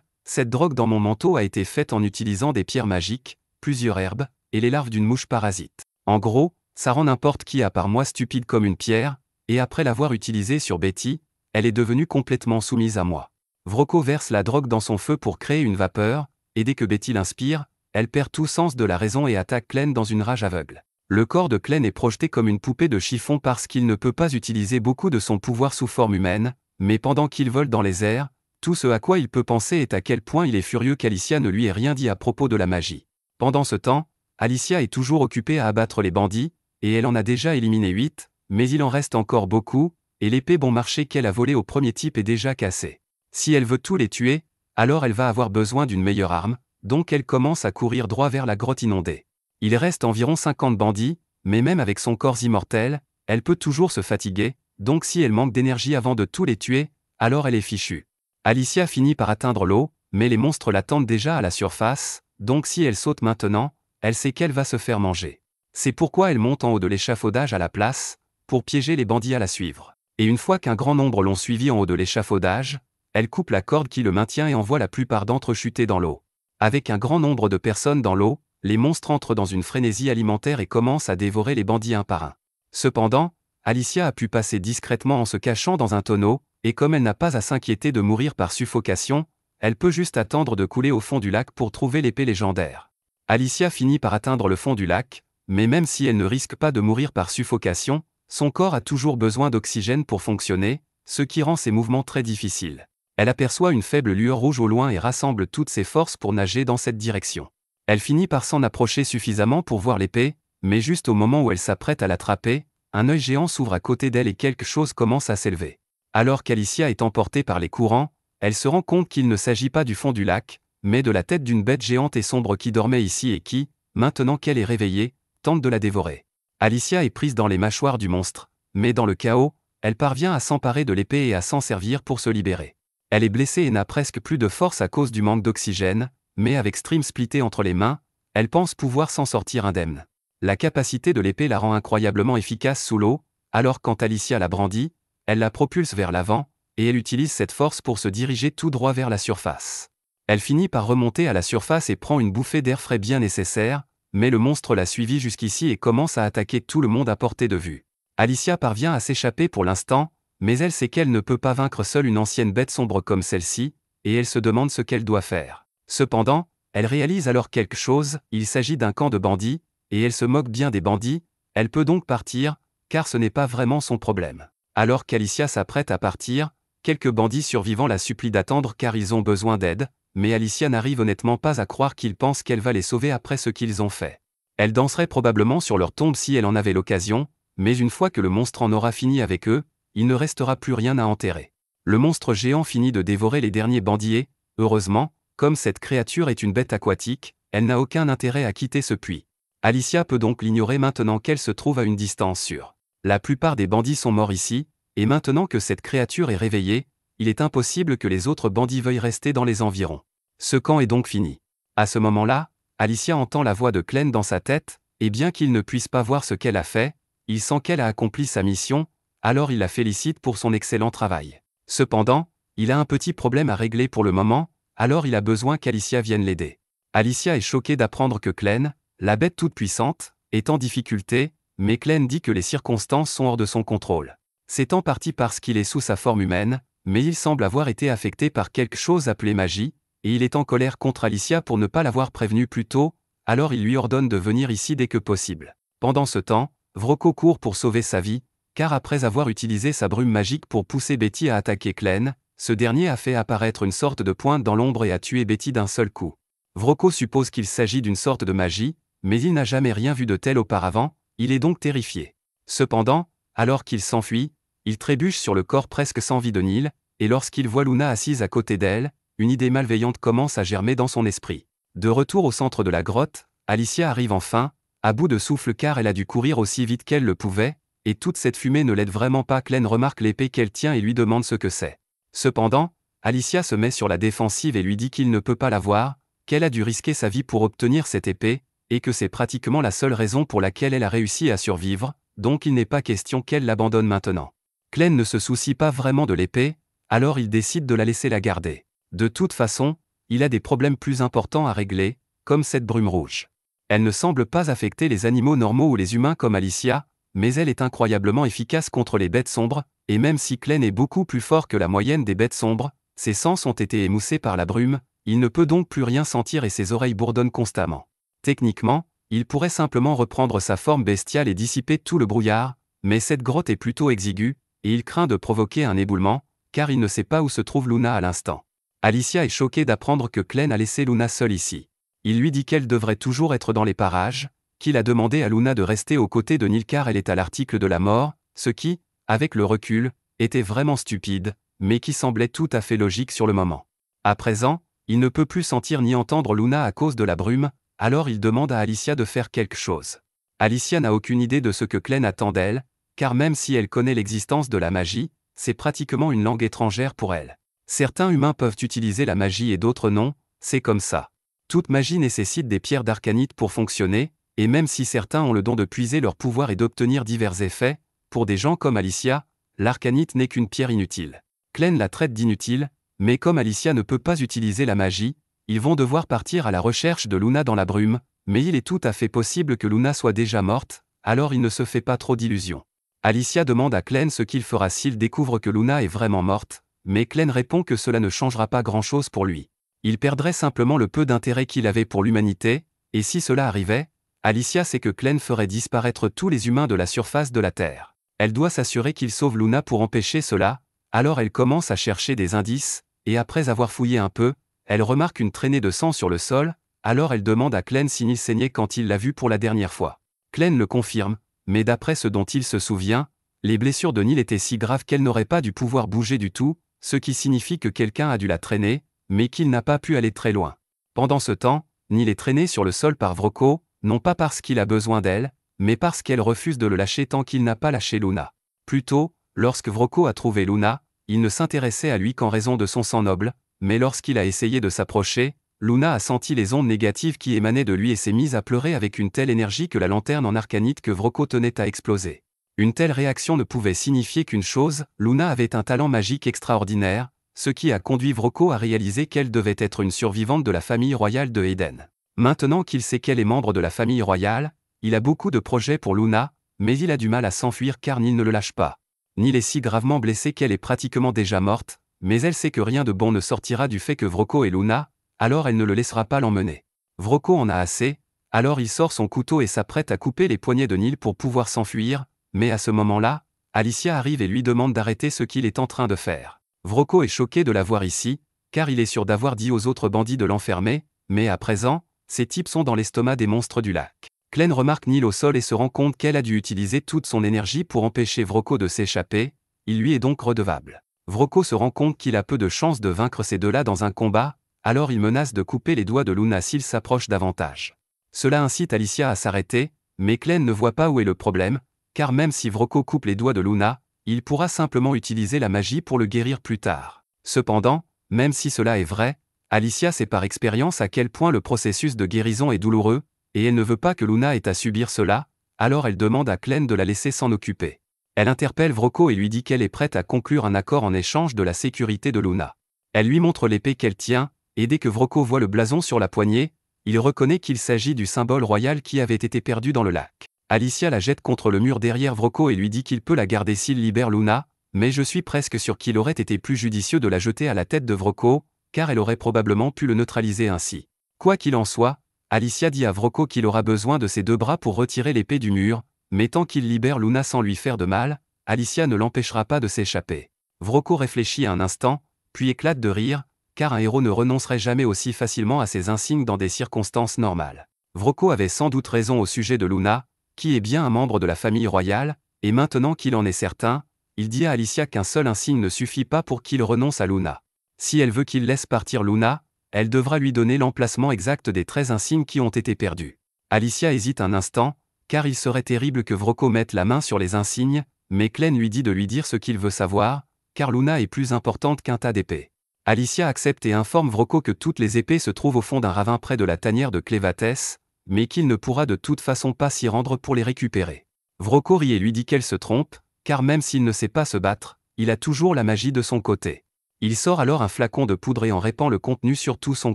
cette drogue dans mon manteau a été faite en utilisant des pierres magiques, plusieurs herbes, et les larves d'une mouche parasite. En gros, ça rend n'importe qui à part moi stupide comme une pierre, et après l'avoir utilisée sur Betty, elle est devenue complètement soumise à moi. Vroko verse la drogue dans son feu pour créer une vapeur, et dès que Betty l'inspire, elle perd tout sens de la raison et attaque Clem dans une rage aveugle. Le corps de Clem est projeté comme une poupée de chiffon parce qu'il ne peut pas utiliser beaucoup de son pouvoir sous forme humaine, mais pendant qu'il vole dans les airs, tout ce à quoi il peut penser est à quel point il est furieux qu'Alicia ne lui ait rien dit à propos de la magie. Pendant ce temps, Alicia est toujours occupée à abattre les bandits, et elle en a déjà éliminé 8, mais il en reste encore beaucoup, et l'épée bon marché qu'elle a volée au premier type est déjà cassée. Si elle veut tous les tuer, alors elle va avoir besoin d'une meilleure arme, donc elle commence à courir droit vers la grotte inondée. Il reste environ 50 bandits, mais même avec son corps immortel, elle peut toujours se fatiguer, donc si elle manque d'énergie avant de tous les tuer, alors elle est fichue. Alicia finit par atteindre l'eau, mais les monstres l'attendent déjà à la surface, donc si elle saute maintenant, elle sait qu'elle va se faire manger. C'est pourquoi elle monte en haut de l'échafaudage à la place, pour piéger les bandits à la suivre. Et une fois qu'un grand nombre l'ont suivi en haut de l'échafaudage, elle coupe la corde qui le maintient et envoie la plupart d'entre eux chuter dans l'eau. Avec un grand nombre de personnes dans l'eau, les monstres entrent dans une frénésie alimentaire et commencent à dévorer les bandits un par un. Cependant, Alicia a pu passer discrètement en se cachant dans un tonneau, et comme elle n'a pas à s'inquiéter de mourir par suffocation, elle peut juste attendre de couler au fond du lac pour trouver l'épée légendaire. Alicia finit par atteindre le fond du lac, mais même si elle ne risque pas de mourir par suffocation, son corps a toujours besoin d'oxygène pour fonctionner, ce qui rend ses mouvements très difficiles. Elle aperçoit une faible lueur rouge au loin et rassemble toutes ses forces pour nager dans cette direction. Elle finit par s'en approcher suffisamment pour voir l'épée, mais juste au moment où elle s'apprête à l'attraper, un œil géant s'ouvre à côté d'elle et quelque chose commence à s'élever. Alors qu'Alicia est emportée par les courants, elle se rend compte qu'il ne s'agit pas du fond du lac, mais de la tête d'une bête géante et sombre qui dormait ici et qui, maintenant qu'elle est réveillée, tente de la dévorer. Alicia est prise dans les mâchoires du monstre, mais dans le chaos, elle parvient à s'emparer de l'épée et à s'en servir pour se libérer. Elle est blessée et n'a presque plus de force à cause du manque d'oxygène, mais avec Stream splitté entre les mains, elle pense pouvoir s'en sortir indemne. La capacité de l'épée la rend incroyablement efficace sous l'eau, alors quand Alicia la brandit, elle la propulse vers l'avant, et elle utilise cette force pour se diriger tout droit vers la surface. Elle finit par remonter à la surface et prend une bouffée d'air frais bien nécessaire, mais le monstre l'a suivie jusqu'ici et commence à attaquer tout le monde à portée de vue. Alicia parvient à s'échapper pour l'instant, mais elle sait qu'elle ne peut pas vaincre seule une ancienne bête sombre comme celle-ci, et elle se demande ce qu'elle doit faire. Cependant, elle réalise alors quelque chose, il s'agit d'un camp de bandits, et elle se moque bien des bandits, elle peut donc partir, car ce n'est pas vraiment son problème. Alors qu'Alicia s'apprête à partir, quelques bandits survivants la supplient d'attendre car ils ont besoin d'aide, mais Alicia n'arrive honnêtement pas à croire qu'ils pensent qu'elle va les sauver après ce qu'ils ont fait. Elle danserait probablement sur leur tombe si elle en avait l'occasion, mais une fois que le monstre en aura fini avec eux, il ne restera plus rien à enterrer. Le monstre géant finit de dévorer les derniers bandits et, heureusement, comme cette créature est une bête aquatique, elle n'a aucun intérêt à quitter ce puits. Alicia peut donc l'ignorer maintenant qu'elle se trouve à une distance sûre. La plupart des bandits sont morts ici, et maintenant que cette créature est réveillée, il est impossible que les autres bandits veuillent rester dans les environs. Ce camp est donc fini. À ce moment-là, Alicia entend la voix de Clem dans sa tête, et bien qu'il ne puisse pas voir ce qu'elle a fait, il sent qu'elle a accompli sa mission, alors il la félicite pour son excellent travail. Cependant, il a un petit problème à régler pour le moment, alors il a besoin qu'Alicia vienne l'aider. Alicia est choquée d'apprendre que Clem, la bête toute puissante, est en difficulté, mais Clem dit que les circonstances sont hors de son contrôle. C'est en partie parce qu'il est sous sa forme humaine, mais il semble avoir été affecté par quelque chose appelé magie, et il est en colère contre Alicia pour ne pas l'avoir prévenu plus tôt, alors il lui ordonne de venir ici dès que possible. Pendant ce temps, Vrocco court pour sauver sa vie, car après avoir utilisé sa brume magique pour pousser Betty à attaquer Clem, ce dernier a fait apparaître une sorte de pointe dans l'ombre et a tué Betty d'un seul coup. Vrocco suppose qu'il s'agit d'une sorte de magie, mais il n'a jamais rien vu de tel auparavant, il est donc terrifié. Cependant, alors qu'il s'enfuit, il trébuche sur le corps presque sans vie de Neil, et lorsqu'il voit Luna assise à côté d'elle, une idée malveillante commence à germer dans son esprit. De retour au centre de la grotte, Alicia arrive enfin, à bout de souffle car elle a dû courir aussi vite qu'elle le pouvait, et toute cette fumée ne l'aide vraiment pas. Clem remarque l'épée qu'elle tient et lui demande ce que c'est. Cependant, Alicia se met sur la défensive et lui dit qu'il ne peut pas la voir, qu'elle a dû risquer sa vie pour obtenir cette épée, et que c'est pratiquement la seule raison pour laquelle elle a réussi à survivre, donc il n'est pas question qu'elle l'abandonne maintenant. Clem ne se soucie pas vraiment de l'épée, alors il décide de la laisser la garder. De toute façon, il a des problèmes plus importants à régler, comme cette brume rouge. Elle ne semble pas affecter les animaux normaux ou les humains comme Alicia, mais elle est incroyablement efficace contre les bêtes sombres, et même si Clem est beaucoup plus fort que la moyenne des bêtes sombres, ses sens ont été émoussés par la brume, il ne peut donc plus rien sentir et ses oreilles bourdonnent constamment. Techniquement, il pourrait simplement reprendre sa forme bestiale et dissiper tout le brouillard, mais cette grotte est plutôt exiguë, et il craint de provoquer un éboulement, car il ne sait pas où se trouve Luna à l'instant. Alicia est choquée d'apprendre que Clem a laissé Luna seule ici. Il lui dit qu'elle devrait toujours être dans les parages, qu'il a demandé à Luna de rester aux côtés de Neil car elle est à l'article de la mort, ce qui, avec le recul, était vraiment stupide, mais qui semblait tout à fait logique sur le moment. À présent, il ne peut plus sentir ni entendre Luna à cause de la brume, alors il demande à Alicia de faire quelque chose. Alicia n'a aucune idée de ce que Clem attend d'elle, car même si elle connaît l'existence de la magie, c'est pratiquement une langue étrangère pour elle. Certains humains peuvent utiliser la magie et d'autres non, c'est comme ça. Toute magie nécessite des pierres d'arcanite pour fonctionner, et même si certains ont le don de puiser leur pouvoir et d'obtenir divers effets, pour des gens comme Alicia, l'arcanite n'est qu'une pierre inutile. Clem la traite d'inutile, mais comme Alicia ne peut pas utiliser la magie, ils vont devoir partir à la recherche de Luna dans la brume, mais il est tout à fait possible que Luna soit déjà morte, alors il ne se fait pas trop d'illusions. Alicia demande à Clem ce qu'il fera s'il découvre que Luna est vraiment morte, mais Clem répond que cela ne changera pas grand-chose pour lui. Il perdrait simplement le peu d'intérêt qu'il avait pour l'humanité, et si cela arrivait, Alicia sait que Clem ferait disparaître tous les humains de la surface de la Terre. Elle doit s'assurer qu'il sauve Luna pour empêcher cela, alors elle commence à chercher des indices, et après avoir fouillé un peu, elle remarque une traînée de sang sur le sol, alors elle demande à Clem s'il saignait quand il l'a vu pour la dernière fois. Clem le confirme, mais d'après ce dont il se souvient, Les blessures de Neil étaient si graves qu'elle n'aurait pas dû pouvoir bouger du tout, ce qui signifie que quelqu'un a dû la traîner, mais qu'il n'a pas pu aller très loin. Pendant ce temps, Neil est traîné sur le sol par Vrocko, non pas parce qu'il a besoin d'elle, mais parce qu'elle refuse de le lâcher tant qu'il n'a pas lâché Luna. Plus tôt, lorsque Vrocko a trouvé Luna, il ne s'intéressait à lui qu'en raison de son sang noble, mais lorsqu'il a essayé de s'approcher, Luna a senti les ondes négatives qui émanaient de lui et s'est mise à pleurer avec une telle énergie que la lanterne en arcanite que Vrocko tenait à exploser. Une telle réaction ne pouvait signifier qu'une chose, Luna avait un talent magique extraordinaire, ce qui a conduit Vrocko à réaliser qu'elle devait être une survivante de la famille royale de Eden. Maintenant qu'il sait qu'elle est membre de la famille royale, il a beaucoup de projets pour Luna, mais il a du mal à s'enfuir car Neil ne le lâche pas. Neil est si gravement blessée qu'elle est pratiquement déjà morte, mais elle sait que rien de bon ne sortira du fait que Vrocko est Luna, alors elle ne le laissera pas l'emmener. Vrocko en a assez, alors il sort son couteau et s'apprête à couper les poignets de Neil pour pouvoir s'enfuir, mais à ce moment-là, Alicia arrive et lui demande d'arrêter ce qu'il est en train de faire. Vrocko est choqué de la voir ici, car il est sûr d'avoir dit aux autres bandits de l'enfermer, mais à présent, ces types sont dans l'estomac des monstres du lac. Clem remarque Neil au sol et se rend compte qu'elle a dû utiliser toute son énergie pour empêcher Vrocko de s'échapper, il lui est donc redevable. Vrocko se rend compte qu'il a peu de chances de vaincre ces deux-là dans un combat, alors il menace de couper les doigts de Luna s'il s'approche davantage. Cela incite Alicia à s'arrêter, mais Clem ne voit pas où est le problème, car même si Vrocko coupe les doigts de Luna, il pourra simplement utiliser la magie pour le guérir plus tard. Cependant, même si cela est vrai, Alicia sait par expérience à quel point le processus de guérison est douloureux, et elle ne veut pas que Luna ait à subir cela, alors elle demande à Clem de la laisser s'en occuper. Elle interpelle Vrocko et lui dit qu'elle est prête à conclure un accord en échange de la sécurité de Luna. Elle lui montre l'épée qu'elle tient, et dès que Vrocko voit le blason sur la poignée, il reconnaît qu'il s'agit du symbole royal qui avait été perdu dans le lac. Alicia la jette contre le mur derrière Vrocko et lui dit qu'il peut la garder s'il libère Luna, mais je suis presque sûr qu'il aurait été plus judicieux de la jeter à la tête de Vrocko, car elle aurait probablement pu le neutraliser ainsi. Quoi qu'il en soit, Alicia dit à Vrocko qu'il aura besoin de ses deux bras pour retirer l'épée du mur, mais tant qu'il libère Luna sans lui faire de mal, Alicia ne l'empêchera pas de s'échapper. Vrocko réfléchit un instant, puis éclate de rire, car un héros ne renoncerait jamais aussi facilement à ses insignes dans des circonstances normales. Vrocko avait sans doute raison au sujet de Luna, qui est bien un membre de la famille royale, et maintenant qu'il en est certain, il dit à Alicia qu'un seul insigne ne suffit pas pour qu'il renonce à Luna. Si elle veut qu'il laisse partir Luna, elle devra lui donner l'emplacement exact des 13 insignes qui ont été perdus. Alicia hésite un instant, car il serait terrible que Vrocko mette la main sur les insignes, mais Clem lui dit de lui dire ce qu'il veut savoir, car Luna est plus importante qu'un tas d'épées. Alicia accepte et informe Vrocko que toutes les épées se trouvent au fond d'un ravin près de la tanière de Clévatès, mais qu'il ne pourra de toute façon pas s'y rendre pour les récupérer. Vrocko rit et lui dit qu'elle se trompe, car même s'il ne sait pas se battre, il a toujours la magie de son côté. Il sort alors un flacon de poudre et en répand le contenu sur tout son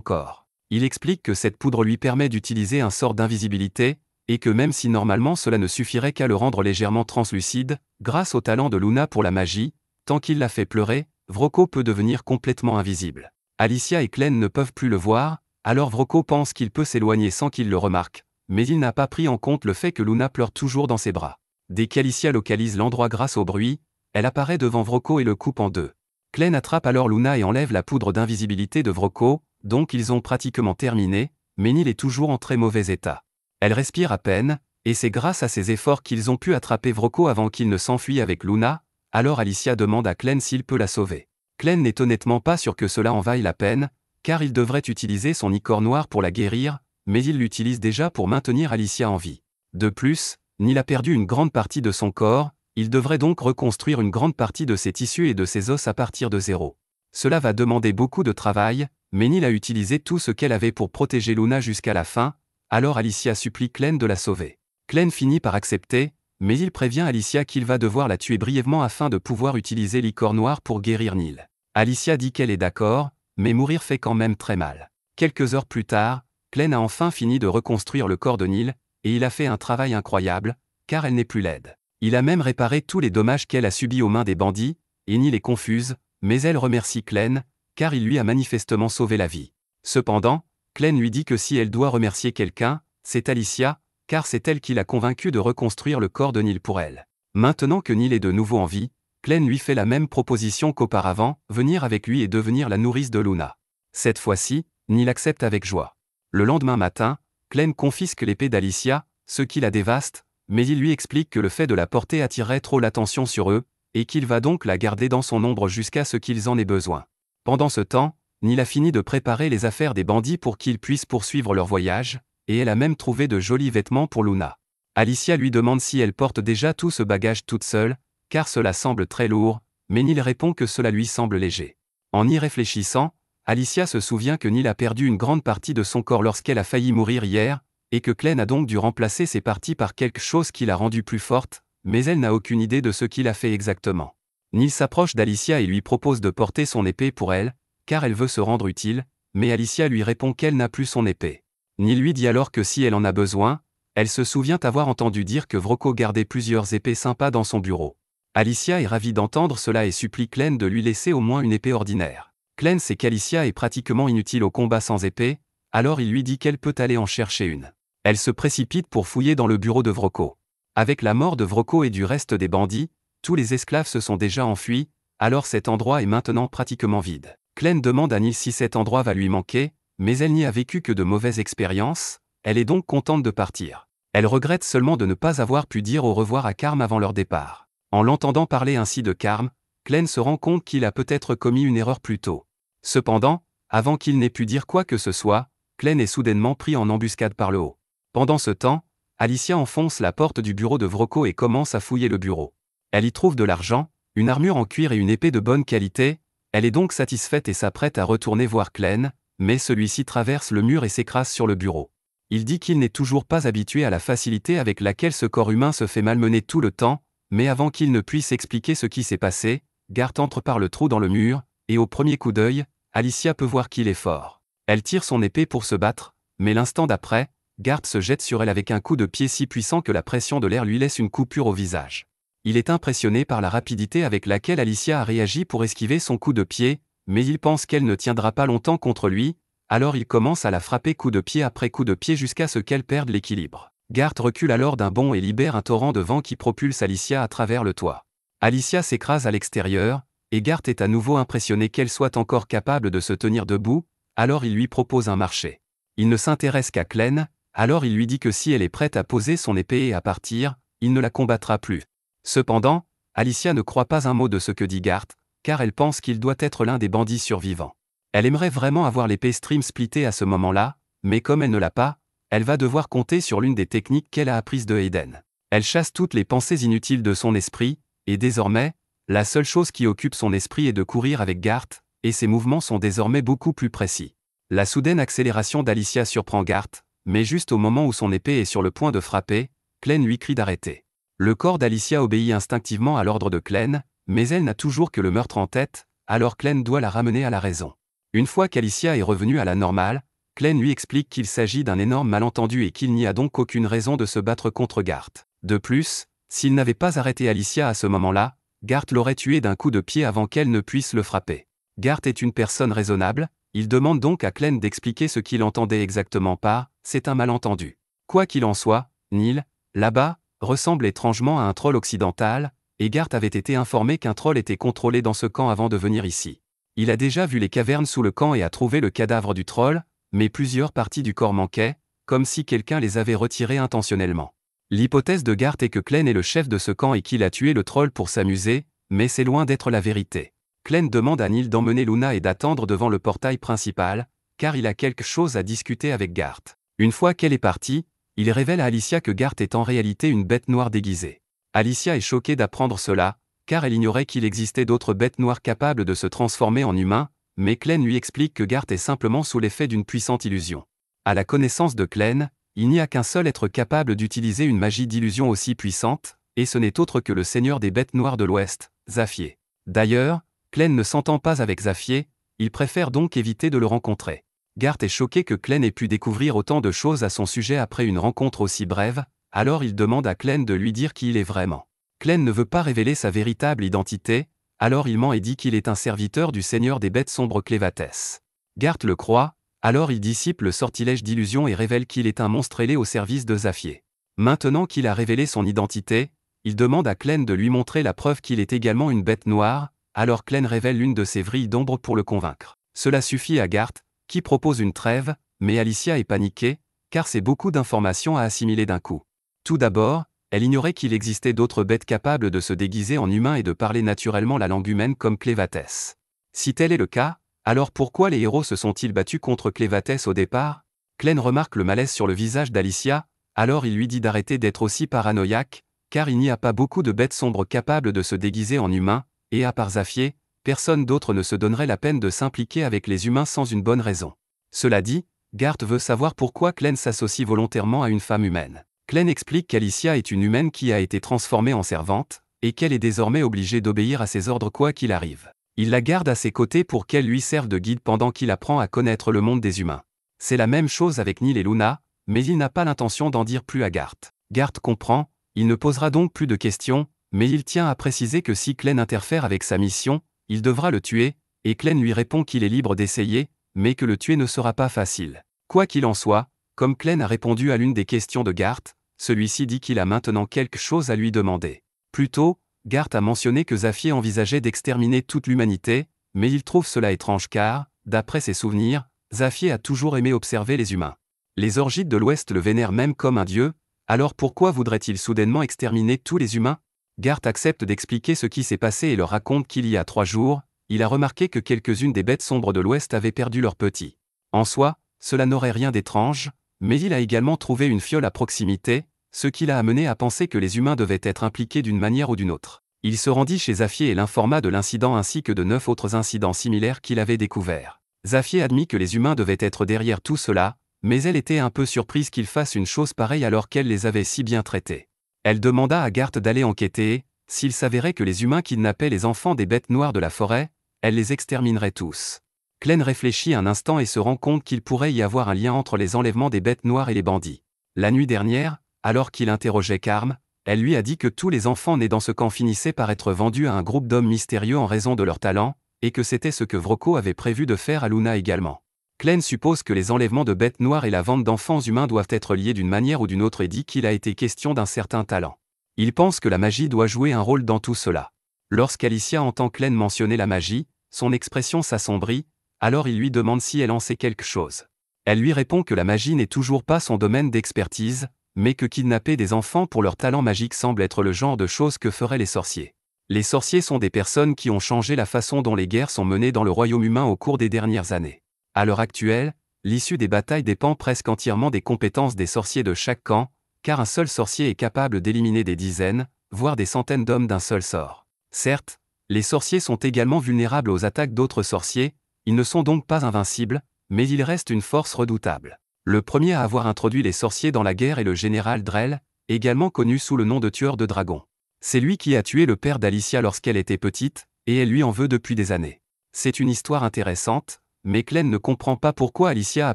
corps. Il explique que cette poudre lui permet d'utiliser un sort d'invisibilité, et que même si normalement cela ne suffirait qu'à le rendre légèrement translucide, grâce au talent de Luna pour la magie, tant qu'il la fait pleurer, Vrocko peut devenir complètement invisible. Alicia et Clem ne peuvent plus le voir, alors Vrocko pense qu'il peut s'éloigner sans qu'il le remarque, mais il n'a pas pris en compte le fait que Luna pleure toujours dans ses bras. Dès qu'Alicia localise l'endroit grâce au bruit, elle apparaît devant Vrocko et le coupe en deux. Clem attrape alors Luna et enlève la poudre d'invisibilité de Vrocko, donc ils ont pratiquement terminé, mais Neil est toujours en très mauvais état. Elle respire à peine, et c'est grâce à ses efforts qu'ils ont pu attraper Vrocko avant qu'il ne s'enfuit avec Luna, alors Alicia demande à Clem s'il peut la sauver. Clem n'est honnêtement pas sûr que cela en vaille la peine, car il devrait utiliser son ichor noir pour la guérir, mais il l'utilise déjà pour maintenir Alicia en vie. De plus, Neil a perdu une grande partie de son corps, il devrait donc reconstruire une grande partie de ses tissus et de ses os à partir de zéro. Cela va demander beaucoup de travail, mais Neil a utilisé tout ce qu'elle avait pour protéger Luna jusqu'à la fin, alors Alicia supplie Clem de la sauver. Clem finit par accepter, mais il prévient Alicia qu'il va devoir la tuer brièvement afin de pouvoir utiliser l'ichor noir pour guérir Neil. Alicia dit qu'elle est d'accord, mais mourir fait quand même très mal. Quelques heures plus tard, Clem a enfin fini de reconstruire le corps de Neil, et il a fait un travail incroyable, car elle n'est plus laide. Il a même réparé tous les dommages qu'elle a subis aux mains des bandits, et Neil est confuse, mais elle remercie Clem, car il lui a manifestement sauvé la vie. Cependant, Clem lui dit que si elle doit remercier quelqu'un, c'est Alicia, car c'est elle qui l'a convaincue de reconstruire le corps de Neil pour elle. Maintenant que Neil est de nouveau en vie, Clem lui fait la même proposition qu'auparavant, venir avec lui et devenir la nourrice de Luna. Cette fois-ci, Neil accepte avec joie. Le lendemain matin, Clem confisque l'épée d'Alicia, ce qui la dévaste, mais il lui explique que le fait de la porter attirerait trop l'attention sur eux, et qu'il va donc la garder dans son ombre jusqu'à ce qu'ils en aient besoin. Pendant ce temps, Neil a fini de préparer les affaires des bandits pour qu'ils puissent poursuivre leur voyage, et elle a même trouvé de jolis vêtements pour Luna. Alicia lui demande si elle porte déjà tout ce bagage toute seule, car cela semble très lourd, mais Neil répond que cela lui semble léger. En y réfléchissant, Alicia se souvient que Neil a perdu une grande partie de son corps lorsqu'elle a failli mourir hier, et que Glenn a donc dû remplacer ces parties par quelque chose qui l'a rendue plus forte, mais elle n'a aucune idée de ce qu'il a fait exactement. Neil s'approche d'Alicia et lui propose de porter son épée pour elle, car elle veut se rendre utile, mais Alicia lui répond qu'elle n'a plus son épée. Neil lui dit alors que si elle en a besoin, elle se souvient avoir entendu dire que Vrocko gardait plusieurs épées sympas dans son bureau. Alicia est ravie d'entendre cela et supplie Glenn de lui laisser au moins une épée ordinaire. Glenn sait qu'Alicia est pratiquement inutile au combat sans épée, alors il lui dit qu'elle peut aller en chercher une. Elle se précipite pour fouiller dans le bureau de Vrocko. Avec la mort de Vrocko et du reste des bandits, tous les esclaves se sont déjà enfuis, alors cet endroit est maintenant pratiquement vide. Glenn demande à Neil si cet endroit va lui manquer, mais elle n'y a vécu que de mauvaises expériences, elle est donc contente de partir. Elle regrette seulement de ne pas avoir pu dire au revoir à Carm avant leur départ. En l'entendant parler ainsi de Carm, Glenn se rend compte qu'il a peut-être commis une erreur plus tôt. Cependant, avant qu'il n'ait pu dire quoi que ce soit, Glenn est soudainement pris en embuscade par le haut. Pendant ce temps, Alicia enfonce la porte du bureau de Vrocko et commence à fouiller le bureau. Elle y trouve de l'argent, une armure en cuir et une épée de bonne qualité, elle est donc satisfaite et s'apprête à retourner voir Glenn, mais celui-ci traverse le mur et s'écrase sur le bureau. Il dit qu'il n'est toujours pas habitué à la facilité avec laquelle ce corps humain se fait malmener tout le temps, mais avant qu'il ne puisse expliquer ce qui s'est passé, Garth entre par le trou dans le mur, et au premier coup d'œil, Alicia peut voir qu'il est fort. Elle tire son épée pour se battre, mais l'instant d'après, Garth se jette sur elle avec un coup de pied si puissant que la pression de l'air lui laisse une coupure au visage. Il est impressionné par la rapidité avec laquelle Alicia a réagi pour esquiver son coup de pied, mais il pense qu'elle ne tiendra pas longtemps contre lui, alors il commence à la frapper coup de pied après coup de pied jusqu'à ce qu'elle perde l'équilibre. Garth recule alors d'un bond et libère un torrent de vent qui propulse Alicia à travers le toit. Alicia s'écrase à l'extérieur, et Garth est à nouveau impressionné qu'elle soit encore capable de se tenir debout, alors il lui propose un marché. Il ne s'intéresse qu'à Glenn, alors il lui dit que si elle est prête à poser son épée et à partir, il ne la combattra plus. Cependant, Alicia ne croit pas un mot de ce que dit Garth, car elle pense qu'il doit être l'un des bandits survivants. Elle aimerait vraiment avoir l'épée Stream splittée à ce moment-là, mais comme elle ne l'a pas, elle va devoir compter sur l'une des techniques qu'elle a apprises de Hayden. Elle chasse toutes les pensées inutiles de son esprit, et désormais, la seule chose qui occupe son esprit est de courir avec Garth, et ses mouvements sont désormais beaucoup plus précis. La soudaine accélération d'Alicia surprend Garth, mais juste au moment où son épée est sur le point de frapper, Glenn lui crie d'arrêter. Le corps d'Alicia obéit instinctivement à l'ordre de Glenn, mais elle n'a toujours que le meurtre en tête, alors Glenn doit la ramener à la raison. Une fois qu'Alicia est revenue à la normale, Glenn lui explique qu'il s'agit d'un énorme malentendu et qu'il n'y a donc aucune raison de se battre contre Garth. De plus, s'il n'avait pas arrêté Alicia à ce moment-là, Garth l'aurait tué d'un coup de pied avant qu'elle ne puisse le frapper. Garth est une personne raisonnable, il demande donc à Glenn d'expliquer ce qu'il entendait exactement par « c'est un malentendu ». Quoi qu'il en soit, Neil, là-bas, ressemble étrangement à un troll occidental, et Garth avait été informé qu'un troll était contrôlé dans ce camp avant de venir ici. Il a déjà vu les cavernes sous le camp et a trouvé le cadavre du troll, mais plusieurs parties du corps manquaient, comme si quelqu'un les avait retirées intentionnellement. L'hypothèse de Garth est que Glenn est le chef de ce camp et qu'il a tué le troll pour s'amuser, mais c'est loin d'être la vérité. Glenn demande à Neil d'emmener Luna et d'attendre devant le portail principal, car il a quelque chose à discuter avec Garth. Une fois qu'elle est partie, il révèle à Alicia que Garth est en réalité une bête noire déguisée. Alicia est choquée d'apprendre cela, car elle ignorait qu'il existait d'autres bêtes noires capables de se transformer en humains, mais Glenn lui explique que Garth est simplement sous l'effet d'une puissante illusion. À la connaissance de Glenn, il n'y a qu'un seul être capable d'utiliser une magie d'illusion aussi puissante, et ce n'est autre que le seigneur des bêtes noires de l'Ouest, Zaffier. D'ailleurs, Glenn ne s'entend pas avec Zaffier, il préfère donc éviter de le rencontrer. Garth est choqué que Glenn ait pu découvrir autant de choses à son sujet après une rencontre aussi brève, alors il demande à Glenn de lui dire qui il est vraiment. Glenn ne veut pas révéler sa véritable identité, alors il ment et dit qu'il est un serviteur du seigneur des bêtes sombres Clévatès. Garth le croit, alors il dissipe le sortilège d'illusion et révèle qu'il est un monstre ailé au service de Zaffier. Maintenant qu'il a révélé son identité, il demande à Glenn de lui montrer la preuve qu'il est également une bête noire, alors Glenn révèle l'une de ses vrilles d'ombre pour le convaincre. Cela suffit à Garth, qui propose une trêve, mais Alicia est paniquée, car c'est beaucoup d'informations à assimiler d'un coup. Tout d'abord, Elle ignorait qu'il existait d'autres bêtes capables de se déguiser en humains et de parler naturellement la langue humaine comme Clévatès. Si tel est le cas, alors pourquoi les héros se sont-ils battus contre Clévatès au départ? Clène remarque le malaise sur le visage d'Alicia, alors il lui dit d'arrêter d'être aussi paranoïaque, car il n'y a pas beaucoup de bêtes sombres capables de se déguiser en humains, et à part Zaffier, personne d'autre ne se donnerait la peine de s'impliquer avec les humains sans une bonne raison. Cela dit, Garth veut savoir pourquoi Clène s'associe volontairement à une femme humaine. Clène explique qu'Alicia est une humaine qui a été transformée en servante, et qu'elle est désormais obligée d'obéir à ses ordres quoi qu'il arrive. Il la garde à ses côtés pour qu'elle lui serve de guide pendant qu'il apprend à connaître le monde des humains. C'est la même chose avec Neil et Luna, mais il n'a pas l'intention d'en dire plus à Garth. Garth comprend, il ne posera donc plus de questions, mais il tient à préciser que si Clène interfère avec sa mission, il devra le tuer, et Clène lui répond qu'il est libre d'essayer, mais que le tuer ne sera pas facile. Quoi qu'il en soit, comme Clène a répondu à l'une des questions de Garth, celui-ci dit qu'il a maintenant quelque chose à lui demander. Plus tôt, Garth a mentionné que Zaffier envisageait d'exterminer toute l'humanité, mais il trouve cela étrange car, d'après ses souvenirs, Zaffier a toujours aimé observer les humains. Les Orgites de l'Ouest le vénèrent même comme un dieu, alors pourquoi voudrait-il soudainement exterminer tous les humains? Garth accepte d'expliquer ce qui s'est passé et leur raconte qu'il y a 3 jours, il a remarqué que quelques-unes des bêtes sombres de l'Ouest avaient perdu leurs petits. En soi, cela n'aurait rien d'étrange, mais il a également trouvé une fiole à proximité, ce qui l'a amené à penser que les humains devaient être impliqués d'une manière ou d'une autre. Il se rendit chez Zaffier et l'informa de l'incident ainsi que de 9 autres incidents similaires qu'il avait découverts. Zaffier admit que les humains devaient être derrière tout cela, mais elle était un peu surprise qu'il fasse une chose pareille alors qu'elle les avait si bien traités. Elle demanda à Garth d'aller enquêter et, s'il s'avérait que les humains kidnappaient les enfants des bêtes noires de la forêt, elle les exterminerait tous. Clène réfléchit un instant et se rend compte qu'il pourrait y avoir un lien entre les enlèvements des bêtes noires et les bandits. La nuit dernière, alors qu'il interrogeait Carm, elle lui a dit que tous les enfants nés dans ce camp finissaient par être vendus à un groupe d'hommes mystérieux en raison de leur talent, et que c'était ce que Vrocko avait prévu de faire à Luna également. Clène suppose que les enlèvements de bêtes noires et la vente d'enfants humains doivent être liés d'une manière ou d'une autre et dit qu'il a été question d'un certain talent. Il pense que la magie doit jouer un rôle dans tout cela. Lorsqu'Alicia entend Clène mentionner la magie, son expression s'assombrit, alors il lui demande si elle en sait quelque chose. Elle lui répond que la magie n'est toujours pas son domaine d'expertise, mais que kidnapper des enfants pour leur talent magique semble être le genre de choses que feraient les sorciers. Les sorciers sont des personnes qui ont changé la façon dont les guerres sont menées dans le royaume humain au cours des dernières années. À l'heure actuelle, l'issue des batailles dépend presque entièrement des compétences des sorciers de chaque camp, car un seul sorcier est capable d'éliminer des dizaines, voire des centaines d'hommes d'un seul sort. Certes, les sorciers sont également vulnérables aux attaques d'autres sorciers, ils ne sont donc pas invincibles, mais ils restent une force redoutable. Le premier à avoir introduit les sorciers dans la guerre est le général Drell, également connu sous le nom de tueur de dragons. C'est lui qui a tué le père d'Alicia lorsqu'elle était petite, et elle lui en veut depuis des années. C'est une histoire intéressante, mais Clène ne comprend pas pourquoi Alicia a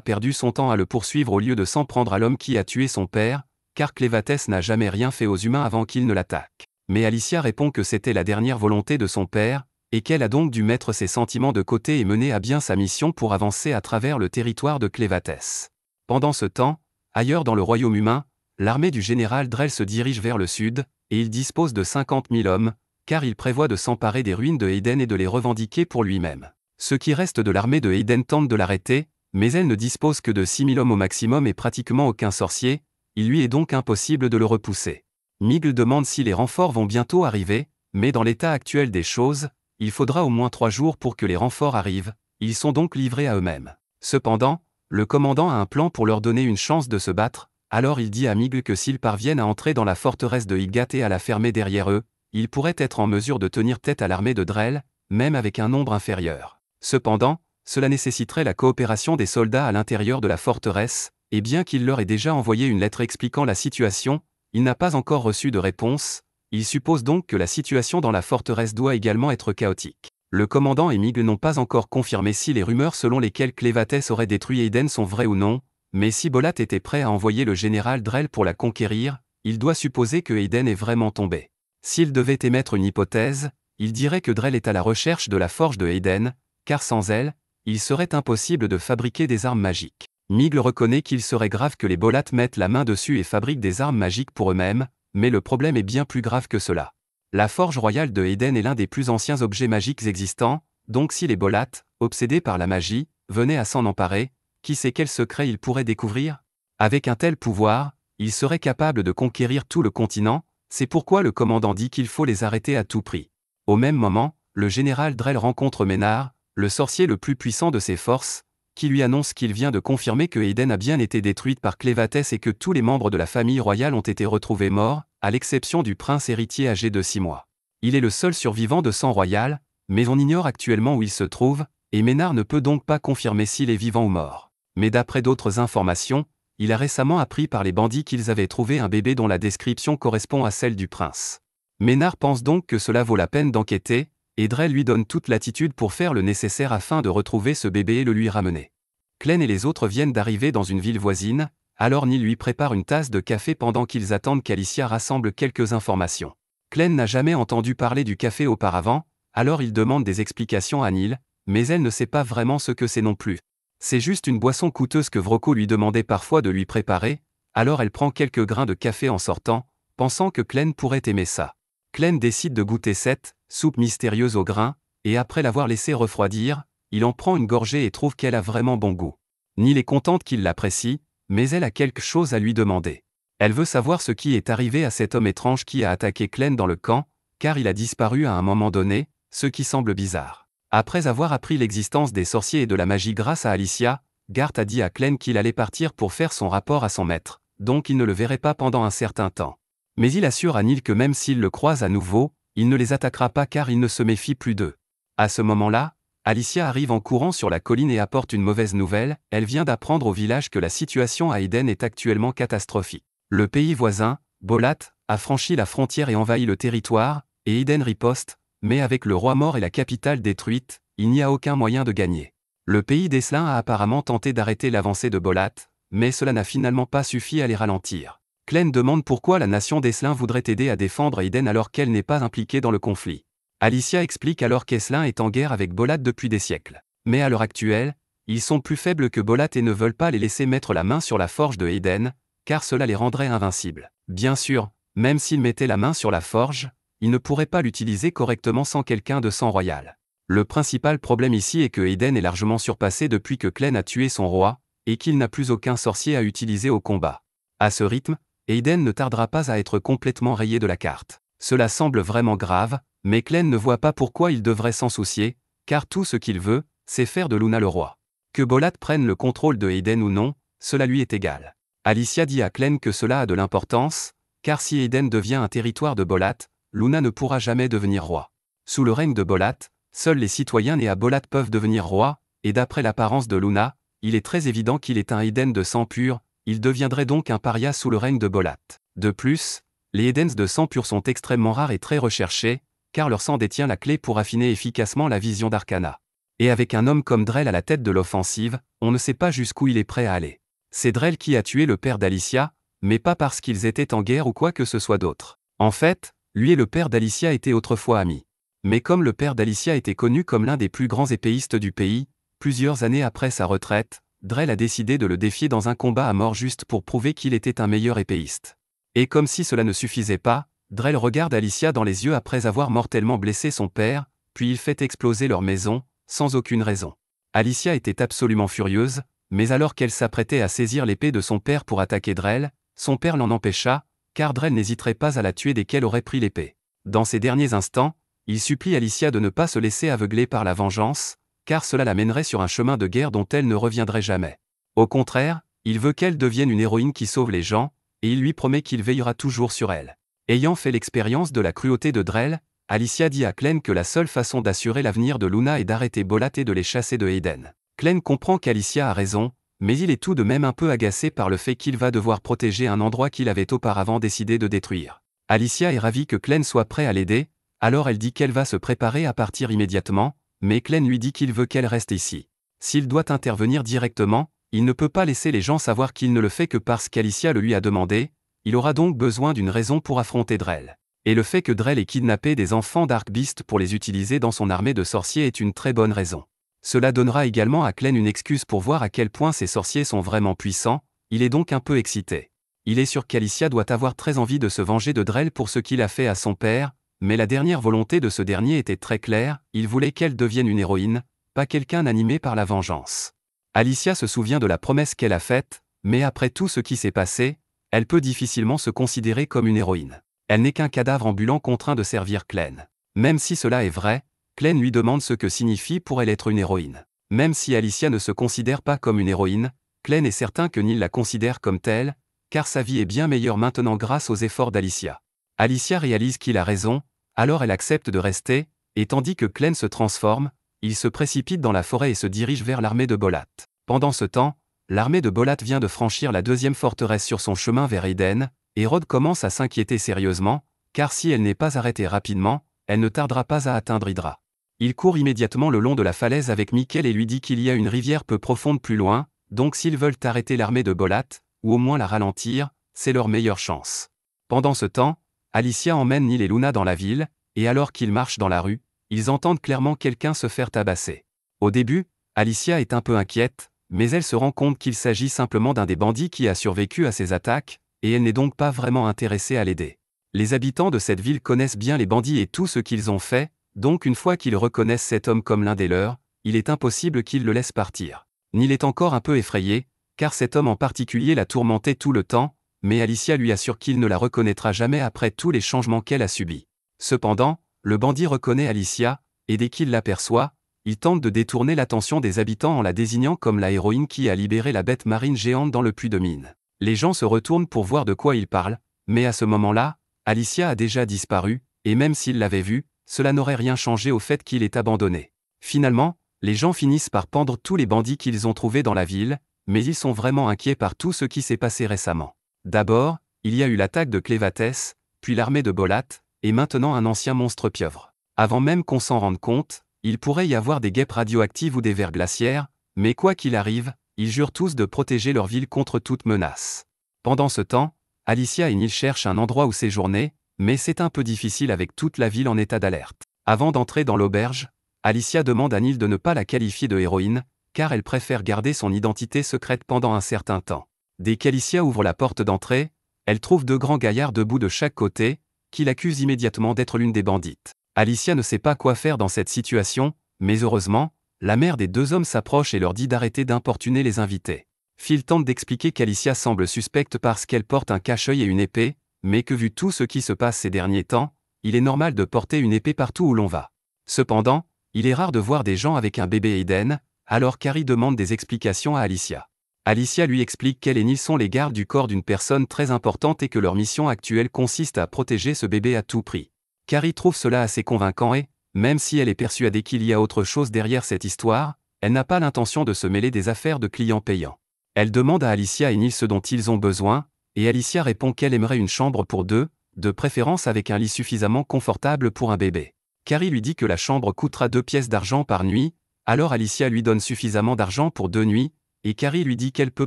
perdu son temps à le poursuivre au lieu de s'en prendre à l'homme qui a tué son père, car Clévatès n'a jamais rien fait aux humains avant qu'ils ne l'attaquent. Mais Alicia répond que c'était la dernière volonté de son père, et qu'elle a donc dû mettre ses sentiments de côté et mener à bien sa mission pour avancer à travers le territoire de Clévatès. Pendant ce temps, ailleurs dans le royaume humain, l'armée du général Drell se dirige vers le sud, et il dispose de 50 000 hommes, car il prévoit de s'emparer des ruines de Hayden et de les revendiquer pour lui-même. Ce qui reste de l'armée de Hayden tente de l'arrêter, mais elle ne dispose que de 6 000 hommes au maximum et pratiquement aucun sorcier, il lui est donc impossible de le repousser. Miguel demande si les renforts vont bientôt arriver, mais dans l'état actuel des choses, il faudra au moins 3 jours pour que les renforts arrivent, ils sont donc livrés à eux-mêmes. Cependant, le commandant a un plan pour leur donner une chance de se battre, alors il dit à Miguel que s'ils parviennent à entrer dans la forteresse de Higat et à la fermer derrière eux, ils pourraient être en mesure de tenir tête à l'armée de Drell, même avec un nombre inférieur. Cependant, cela nécessiterait la coopération des soldats à l'intérieur de la forteresse, et bien qu'il leur ait déjà envoyé une lettre expliquant la situation, il n'a pas encore reçu de réponse, il suppose donc que la situation dans la forteresse doit également être chaotique. Le commandant et Miguel n'ont pas encore confirmé si les rumeurs selon lesquelles Clévatès aurait détruit Hayden sont vraies ou non, mais si Bolat était prêt à envoyer le général Drell pour la conquérir, il doit supposer que Hayden est vraiment tombé. S'il devait émettre une hypothèse, il dirait que Drell est à la recherche de la forge de Hayden, car sans elle, il serait impossible de fabriquer des armes magiques. Miguel reconnaît qu'il serait grave que les Bolat mettent la main dessus et fabriquent des armes magiques pour eux-mêmes, mais le problème est bien plus grave que cela. La forge royale de Hayden est l'un des plus anciens objets magiques existants, donc si les Bolat, obsédés par la magie, venaient à s'en emparer, qui sait quel secret ils pourraient découvrir? Avec un tel pouvoir, Ils seraient capables de conquérir tout le continent, c'est pourquoi le commandant dit qu'il faut les arrêter à tout prix. Au même moment, le général Drell rencontre Ménard, le sorcier le plus puissant de ses forces, qui lui annonce qu'il vient de confirmer que Eden a bien été détruite par Clévatès et que tous les membres de la famille royale ont été retrouvés morts, à l'exception du prince héritier âgé de 6 mois. Il est le seul survivant de sang royal, mais on ignore actuellement où il se trouve, et Ménard ne peut donc pas confirmer s'il est vivant ou mort. Mais d'après d'autres informations, il a récemment appris par les bandits qu'ils avaient trouvé un bébé dont la description correspond à celle du prince. Ménard pense donc que cela vaut la peine d'enquêter, et Drell lui donne toute l'attitude pour faire le nécessaire afin de retrouver ce bébé et le lui ramener. Clem et les autres viennent d'arriver dans une ville voisine, alors Neil lui prépare une tasse de café pendant qu'ils attendent qu'Alicia rassemble quelques informations. Clem n'a jamais entendu parler du café auparavant, alors il demande des explications à Neil, mais elle ne sait pas vraiment ce que c'est non plus. C'est juste une boisson coûteuse que Vrocco lui demandait parfois de lui préparer, alors elle prend quelques grains de café en sortant, pensant que Clem pourrait aimer ça. Clem décide de goûter cette soupe mystérieuse aux grains, et après l'avoir laissée refroidir, il en prend une gorgée et trouve qu'elle a vraiment bon goût. Neil est contente qu'il l'apprécie, mais elle a quelque chose à lui demander. Elle veut savoir ce qui est arrivé à cet homme étrange qui a attaqué Clem dans le camp, car il a disparu à un moment donné, ce qui semble bizarre. Après avoir appris l'existence des sorciers et de la magie grâce à Alicia, Garth a dit à Clem qu'il allait partir pour faire son rapport à son maître, donc il ne le verrait pas pendant un certain temps. Mais il assure à Neil que même s'il le croise à nouveau, il ne les attaquera pas car il ne se méfie plus d'eux. À ce moment-là, Alicia arrive en courant sur la colline et apporte une mauvaise nouvelle, elle vient d'apprendre au village que la situation à Eden est actuellement catastrophique. Le pays voisin, Bolat, a franchi la frontière et envahi le territoire, et Eden riposte, mais avec le roi mort et la capitale détruite, il n'y a aucun moyen de gagner. Le pays d'Eslin a apparemment tenté d'arrêter l'avancée de Bolat, mais cela n'a finalement pas suffi à les ralentir. Clem demande pourquoi la nation d'Eslin voudrait aider à défendre Eden alors qu'elle n'est pas impliquée dans le conflit. Alicia explique alors qu'Eslin est en guerre avec Bolat depuis des siècles. Mais à l'heure actuelle, ils sont plus faibles que Bolat et ne veulent pas les laisser mettre la main sur la forge de Eden, car cela les rendrait invincibles. Bien sûr, même s'ils mettaient la main sur la forge, ils ne pourraient pas l'utiliser correctement sans quelqu'un de sang royal. Le principal problème ici est que Eden est largement surpassé depuis que Clem a tué son roi, et qu'il n'a plus aucun sorcier à utiliser au combat. À ce rythme, Eden ne tardera pas à être complètement rayé de la carte. Cela semble vraiment grave, mais Clem ne voit pas pourquoi il devrait s'en soucier, car tout ce qu'il veut, c'est faire de Luna le roi. Que Bolat prenne le contrôle de Eden ou non, cela lui est égal. Alicia dit à Clem que cela a de l'importance, car si Eden devient un territoire de Bolat, Luna ne pourra jamais devenir roi. Sous le règne de Bolat, seuls les citoyens nés à Bolat peuvent devenir rois, et d'après l'apparence de Luna, il est très évident qu'il est un Eden de sang pur, il deviendrait donc un paria sous le règne de Bolat. De plus, les Edens de sang pur sont extrêmement rares et très recherchés, car leur sang détient la clé pour affiner efficacement la vision d'Arcana. Et avec un homme comme Drell à la tête de l'offensive, on ne sait pas jusqu'où il est prêt à aller. C'est Drell qui a tué le père d'Alicia, mais pas parce qu'ils étaient en guerre ou quoi que ce soit d'autre. En fait, lui et le père d'Alicia étaient autrefois amis. Mais comme le père d'Alicia était connu comme l'un des plus grands épéistes du pays, plusieurs années après sa retraite, Drell a décidé de le défier dans un combat à mort juste pour prouver qu'il était un meilleur épéiste. Et comme si cela ne suffisait pas, Drell regarde Alicia dans les yeux après avoir mortellement blessé son père, puis il fait exploser leur maison, sans aucune raison. Alicia était absolument furieuse, mais alors qu'elle s'apprêtait à saisir l'épée de son père pour attaquer Drell, son père l'en empêcha, car Drell n'hésiterait pas à la tuer dès qu'elle aurait pris l'épée. Dans ces derniers instants, il supplie Alicia de ne pas se laisser aveugler par la vengeance, car cela la mènerait sur un chemin de guerre dont elle ne reviendrait jamais. Au contraire, il veut qu'elle devienne une héroïne qui sauve les gens, et il lui promet qu'il veillera toujours sur elle. Ayant fait l'expérience de la cruauté de Drell, Alicia dit à Clem que la seule façon d'assurer l'avenir de Luna est d'arrêter Bolat et de les chasser de Eden. Clem comprend qu'Alicia a raison, mais il est tout de même un peu agacé par le fait qu'il va devoir protéger un endroit qu'il avait auparavant décidé de détruire. Alicia est ravie que Clem soit prêt à l'aider, alors elle dit qu'elle va se préparer à partir immédiatement, mais Clem lui dit qu'il veut qu'elle reste ici. S'il doit intervenir directement, il ne peut pas laisser les gens savoir qu'il ne le fait que parce qu'Alicia le lui a demandé, il aura donc besoin d'une raison pour affronter Drell. Et le fait que Drell ait kidnappé des enfants d'Arcbeast pour les utiliser dans son armée de sorciers est une très bonne raison. Cela donnera également à Clem une excuse pour voir à quel point ces sorciers sont vraiment puissants, il est donc un peu excité. Il est sûr qu'Alicia doit avoir très envie de se venger de Drell pour ce qu'il a fait à son père, mais la dernière volonté de ce dernier était très claire, il voulait qu'elle devienne une héroïne, pas quelqu'un animé par la vengeance. Alicia se souvient de la promesse qu'elle a faite, mais après tout ce qui s'est passé, Elle peut difficilement se considérer comme une héroïne. Elle n'est qu'un cadavre ambulant contraint de servir Clem. Même si cela est vrai, Clem lui demande ce que signifie pour elle être une héroïne. Même si Alicia ne se considère pas comme une héroïne, Clem est certain que Neil la considère comme telle, car sa vie est bien meilleure maintenant grâce aux efforts d'Alicia. Alicia réalise qu'il a raison, alors elle accepte de rester, et tandis que Clem se transforme, il se précipite dans la forêt et se dirige vers l'armée de Bolat. Pendant ce temps, l'armée de Bolat vient de franchir la deuxième forteresse sur son chemin vers Eden, et Rod commence à s'inquiéter sérieusement, car si elle n'est pas arrêtée rapidement, elle ne tardera pas à atteindre Hydra. Il court immédiatement le long de la falaise avec Michael et lui dit qu'il y a une rivière peu profonde plus loin, donc s'ils veulent arrêter l'armée de Bolat, ou au moins la ralentir, c'est leur meilleure chance. Pendant ce temps, Alicia emmène Neil et Luna dans la ville, et alors qu'ils marchent dans la rue, ils entendent clairement quelqu'un se faire tabasser. Au début, Alicia est un peu inquiète, mais elle se rend compte qu'il s'agit simplement d'un des bandits qui a survécu à ces attaques, et elle n'est donc pas vraiment intéressée à l'aider. Les habitants de cette ville connaissent bien les bandits et tout ce qu'ils ont fait, donc une fois qu'ils reconnaissent cet homme comme l'un des leurs, il est impossible qu'ils le laissent partir. Neil est encore un peu effrayé, car cet homme en particulier l'a tourmenté tout le temps, mais Alicia lui assure qu'il ne la reconnaîtra jamais après tous les changements qu'elle a subis. Cependant, le bandit reconnaît Alicia, et dès qu'il l'aperçoit, il tente de détourner l'attention des habitants en la désignant comme la héroïne qui a libéré la bête marine géante dans le puits de mine. Les gens se retournent pour voir de quoi il parle, mais à ce moment-là, Alicia a déjà disparu, et même s'ils l'avaient vue, cela n'aurait rien changé au fait qu'il est abandonné. Finalement, les gens finissent par pendre tous les bandits qu'ils ont trouvés dans la ville, mais ils sont vraiment inquiets par tout ce qui s'est passé récemment. D'abord, il y a eu l'attaque de Clévatès, puis l'armée de Bolat, et maintenant un ancien monstre pieuvre. Avant même qu'on s'en rende compte, il pourrait y avoir des guêpes radioactives ou des vers glaciaires, mais quoi qu'il arrive, ils jurent tous de protéger leur ville contre toute menace. Pendant ce temps, Alicia et Neil cherchent un endroit où séjourner, mais c'est un peu difficile avec toute la ville en état d'alerte. Avant d'entrer dans l'auberge, Alicia demande à Neil de ne pas la qualifier de héroïne, car elle préfère garder son identité secrète pendant un certain temps. Dès qu'Alicia ouvre la porte d'entrée, elle trouve deux grands gaillards debout de chaque côté, qui l'accusent immédiatement d'être l'une des bandites. Alicia ne sait pas quoi faire dans cette situation, mais heureusement, la mère des deux hommes s'approche et leur dit d'arrêter d'importuner les invités. Phil tente d'expliquer qu'Alicia semble suspecte parce qu'elle porte un cache-œil et une épée, mais que vu tout ce qui se passe ces derniers temps, il est normal de porter une épée partout où l'on va. Cependant, il est rare de voir des gens avec un bébé Eden, alors Carrie demande des explications à Alicia. Alicia lui explique qu'elle et Neil sont les gardes du corps d'une personne très importante et que leur mission actuelle consiste à protéger ce bébé à tout prix. Carrie trouve cela assez convaincant et, même si elle est persuadée qu'il y a autre chose derrière cette histoire, elle n'a pas l'intention de se mêler des affaires de clients payants. Elle demande à Alicia et Neil ce dont ils ont besoin, et Alicia répond qu'elle aimerait une chambre pour deux, de préférence avec un lit suffisamment confortable pour un bébé. Carrie lui dit que la chambre coûtera 2 pièces d'argent par nuit, alors Alicia lui donne suffisamment d'argent pour 2 nuits, et Carrie lui dit qu'elle peut